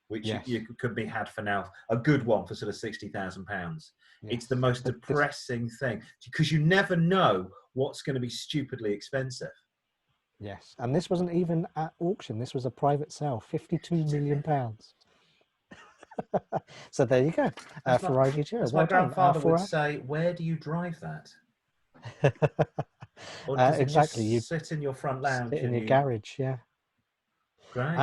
which you could be had for now, a good one for sort of £60,000. Yes. It's the most depressing thing because you never know what's going to be stupidly expensive. Yes, and this wasn't even at auction. This was a private sale, £52 million. So there you go. Ferrari GTO. As my grandfather would say, where do you drive that? Or does it just sit in your front lounge? Sit in your garage, yeah. Great.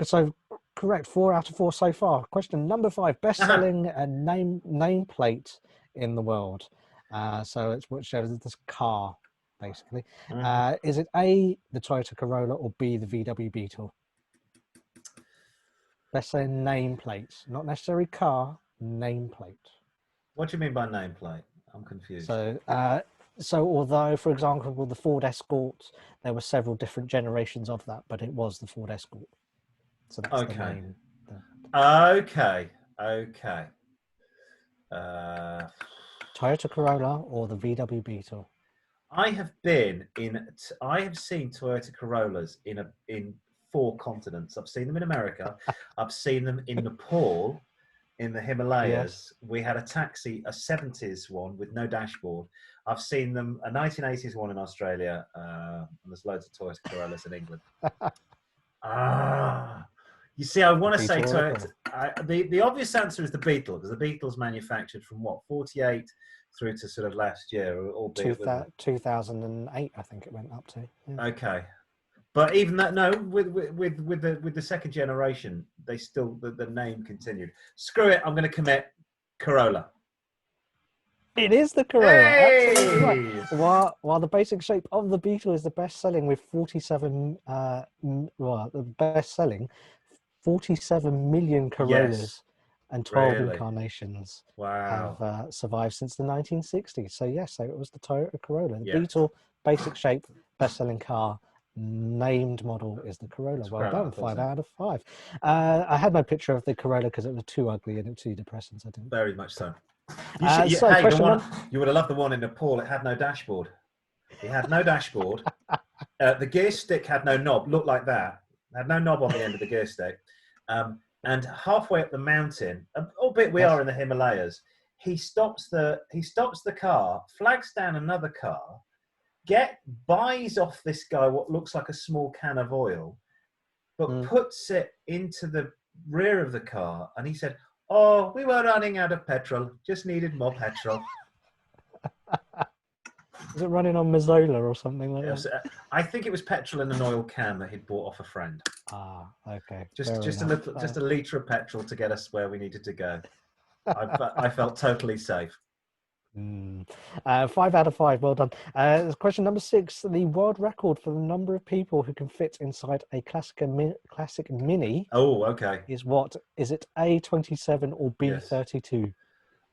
So correct, 4 out of 4 so far. Question number 5, best-selling nameplate in the world. So it's whichever this car, basically. Is it A, the Toyota Corolla, or B, the VW Beetle? Best-selling nameplate, not necessarily car, nameplate. What do you mean by nameplate? I'm confused. So although, for example, with the Ford Escort, there were several different generations of that, but it was the Ford Escort. So that's the name. Okay. Toyota Corolla or the VW Beetle? I have seen Toyota Corollas in 4 continents. I've seen them in America. I've seen them in Nepal, in the Himalayas. Yes. We had a taxi, a 70s one with no dashboard. I've seen them, a 1980s one in Australia, and there's loads of Toyota Corollas in England. You see, I want to say Toyota. The obvious answer is the Beetle, because the Beetle's manufactured from 48 through to sort of last year, albeit 2008, I think it went up to. Yeah. Okay. But even that, no, with the second generation, they still the name continued. Screw it, I'm going to commit Corolla. It is the Corolla. Hey! Absolutely right. While the basic shape of the Beetle is the best selling with 47 million Corollas and 12 Really? incarnations Wow. have survived since the 1960s. So yes, so it was the Toyota Corolla, the Yeah. Beetle, basic shape, best-selling car. Named model is the Corolla. Well done, 5 out of 5. I had no picture of the Corolla because it was too ugly and it was too depressing. So I didn't. Very much so. So Hey, question you would have loved the one in Nepal. It had no dashboard. It had no dashboard. The gear stick had no knob. Looked like that. It had no knob on the end of the gear stick. And halfway up the mountain, albeit we are in the Himalayas, he stops the car, flags down another car, buys off this guy what looks like a small can of oil, but puts it into the rear of the car, and he said, "Oh, we were running out of petrol. Just needed more petrol." Is it running on Mazola or something like that? I think it was petrol in an oil can that he'd bought off a friend. Ah, okay. Just a litre of petrol to get us where we needed to go. I felt totally safe. 5 out of 5. Well done. Question number 6. The world record for the number of people who can fit inside a classic Mini. Oh, okay. Is what? Is it A, 27 or B, 32?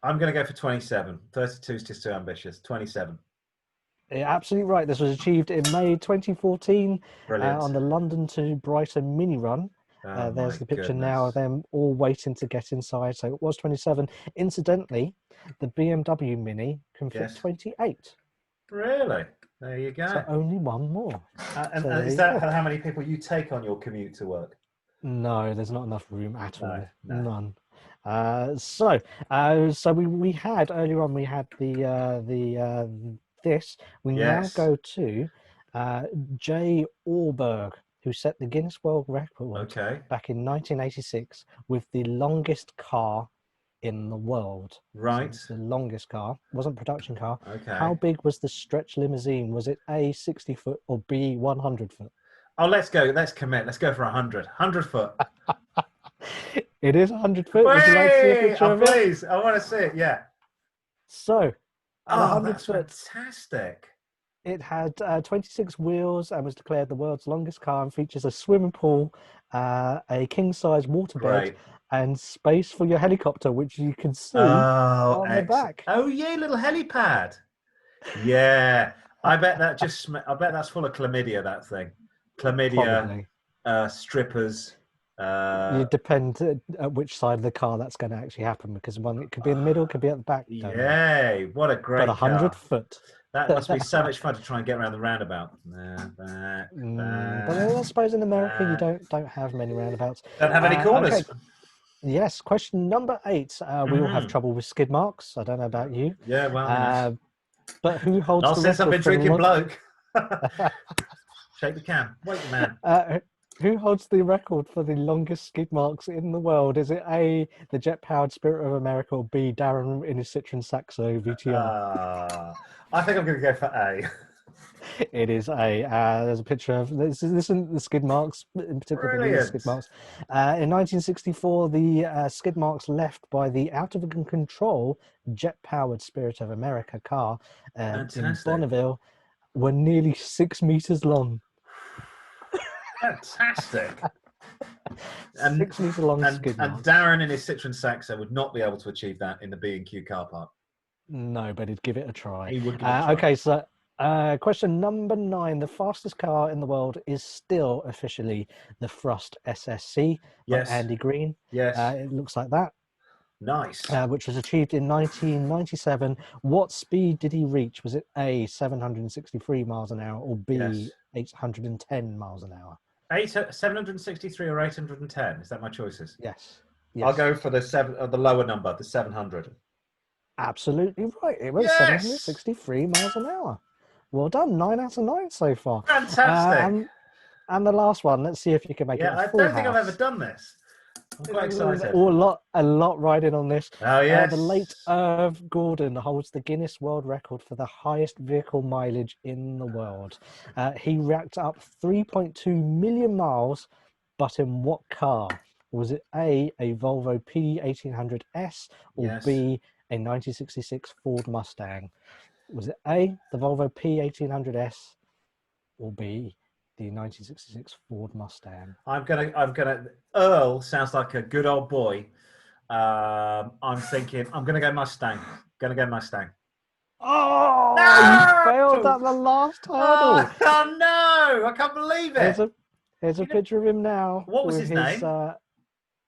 I'm going to go for 27. 32 is just too ambitious. 27. Yeah, absolutely right. This was achieved in May 2014 on the London to Brighton mini run. There's the picture now of them all waiting to get inside. So it was 27. Incidentally, the BMW Mini can fit 28. Really? There you go. So only one more. Is that how many people you take on your commute to work? No, there's not enough room at all. No. None. So we had earlier on. We had this. We now go to Jay Orberg, who set the Guinness World Record back in 1986 with the longest car in the world. Right. So the longest car. Wasn't a production car. Okay. How big was the stretch limousine? Was it A, 60 foot or B, 100 foot? Oh, let's go. Let's commit. Let's go for 100. 100 foot. It is 100 foot. Would you like to see a picture of it? Please. I want to see it. Yeah. So, at 100 that's foot, fantastic. It had 26 wheels and was declared the world's longest car, and features a swimming pool, a king-size waterbed, and space for your helicopter, which you can see on the back. Oh yeah, little helipad. Yeah, I bet that's full of chlamydia. That thing, chlamydia, strippers. You depend at which side of the car that's going to actually happen, because it could be in the middle, it could be at the back. Yay! What a great car. 100 foot. That must be so much fun to try and get around the roundabout. But I suppose in America you don't have many roundabouts. Don't have any corners. Okay. Yes. Question number 8. We all have trouble with skid marks. I don't know about you. Yeah, well. But who holds not the since I've been record drinking, bloke. Shake the can. Wait, man. Who holds the record for the longest skid marks in the world? Is it A, the jet-powered Spirit of America, or B, Darren in his Citroen Saxo VTR? I think I'm going to go for A. It is A. There's a picture of this. Isn't the skid marks, in particular the skid marks. In 1964, the skid marks left by the out-of-control jet-powered Spirit of America car in Bonneville were nearly 6 meters long. Fantastic. 6 meter long skid marks. And Darren in his Citroen Saxo would not be able to achieve that in the B&Q car park. No, but he'd give it a try. He would give it a try. Okay, so question number 9. The fastest car in the world is still officially the Frost SSC by Andy Green. Yes. It looks like that. Nice. Which was achieved in 1997. What speed did he reach? Was it A, 763 miles an hour, or B, 810 miles an hour? 763 or 810? Is that my choices? Yes. I'll go for the lower number, the 700. Absolutely right. It was 763 miles an hour. Well done. 9 out of 9 so far. Fantastic. And the last one. Let's see if you can make it. I don't think I've ever done this. I'm quite excited. A lot riding on this. Oh, yes. The late Irv Gordon holds the Guinness World Record for the highest vehicle mileage in the world. He racked up 3.2 million miles, but in what car? Was it A, Volvo P1800S, or B, a 1966 Ford Mustang? Was it A, the Volvo P1800S, or B, the 1966 Ford Mustang? I'm gonna. Earl sounds like a good old boy. I'm thinking I'm going to go Mustang. Going to go Mustang. Oh, No! you failed at the last hurdle. Oh no! I can't believe it. Here's a picture of him now. What was with his name?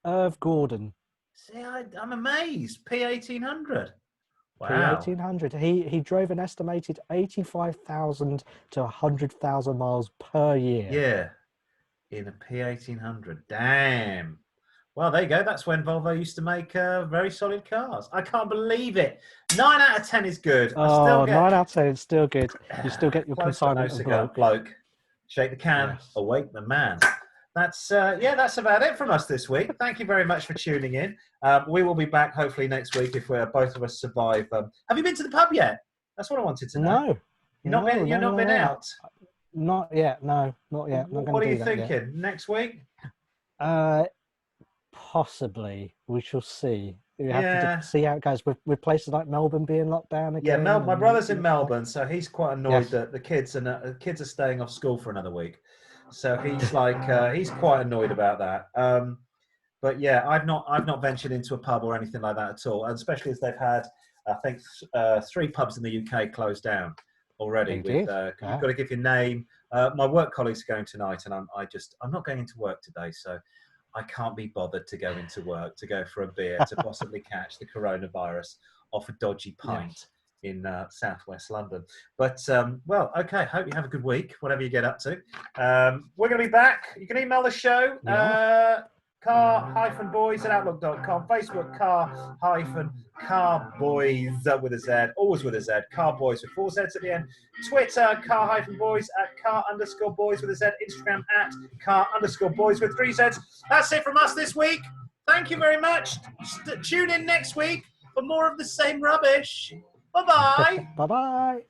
Irv Gordon. See, I'm amazed. P1800. Wow. P1800. He drove an estimated 85,000 to 100,000 miles per year. Yeah, in a P1800. Damn. Well, there you go. That's when Volvo used to make very solid cars. I can't believe it. 9 out of 10 is good. Oh, I still get... 9 out of 10 is still good. You still get your Close but no consignment of cigar. bloke. Shake the can, Yes. awake the man. That's that's about it from us this week. Thank you very much for tuning in. We will be back hopefully next week if we're both of us survive. Have you been to the pub yet? That's what I wanted to know. No. You've not been out? Not yet, no. Not yet. What are you thinking? Next week? Possibly. We shall see. We have to see how it goes with places like Melbourne being locked down again. Yeah, my brother's in Melbourne, so he's quite annoyed that the kids are staying off school for another week. So he's like he's quite annoyed about that. But yeah, I've not ventured into a pub or anything like that at all, and especially as they've had I think 3 pubs in the UK closed down already. You've got to give your name. My work colleagues are going tonight, and I'm not going into work today, so I can't be bothered to go into work to go for a beer to possibly catch the coronavirus off a dodgy pint in southwest London. But well, okay. Hope you have a good week, whatever you get up to. We're going to be back. You can email the show. Car-boyz@outlook.com, Facebook Car-boyz with a Z, always with a Z, Car-boyz with 4 Zs at the end, Twitter Car-boyz @car_boys with a Z, Instagram @car_boys with 3 Zs. That's it from us this week. Thank you very much. Tune in next week for more of the same rubbish. Bye-bye. Bye-bye.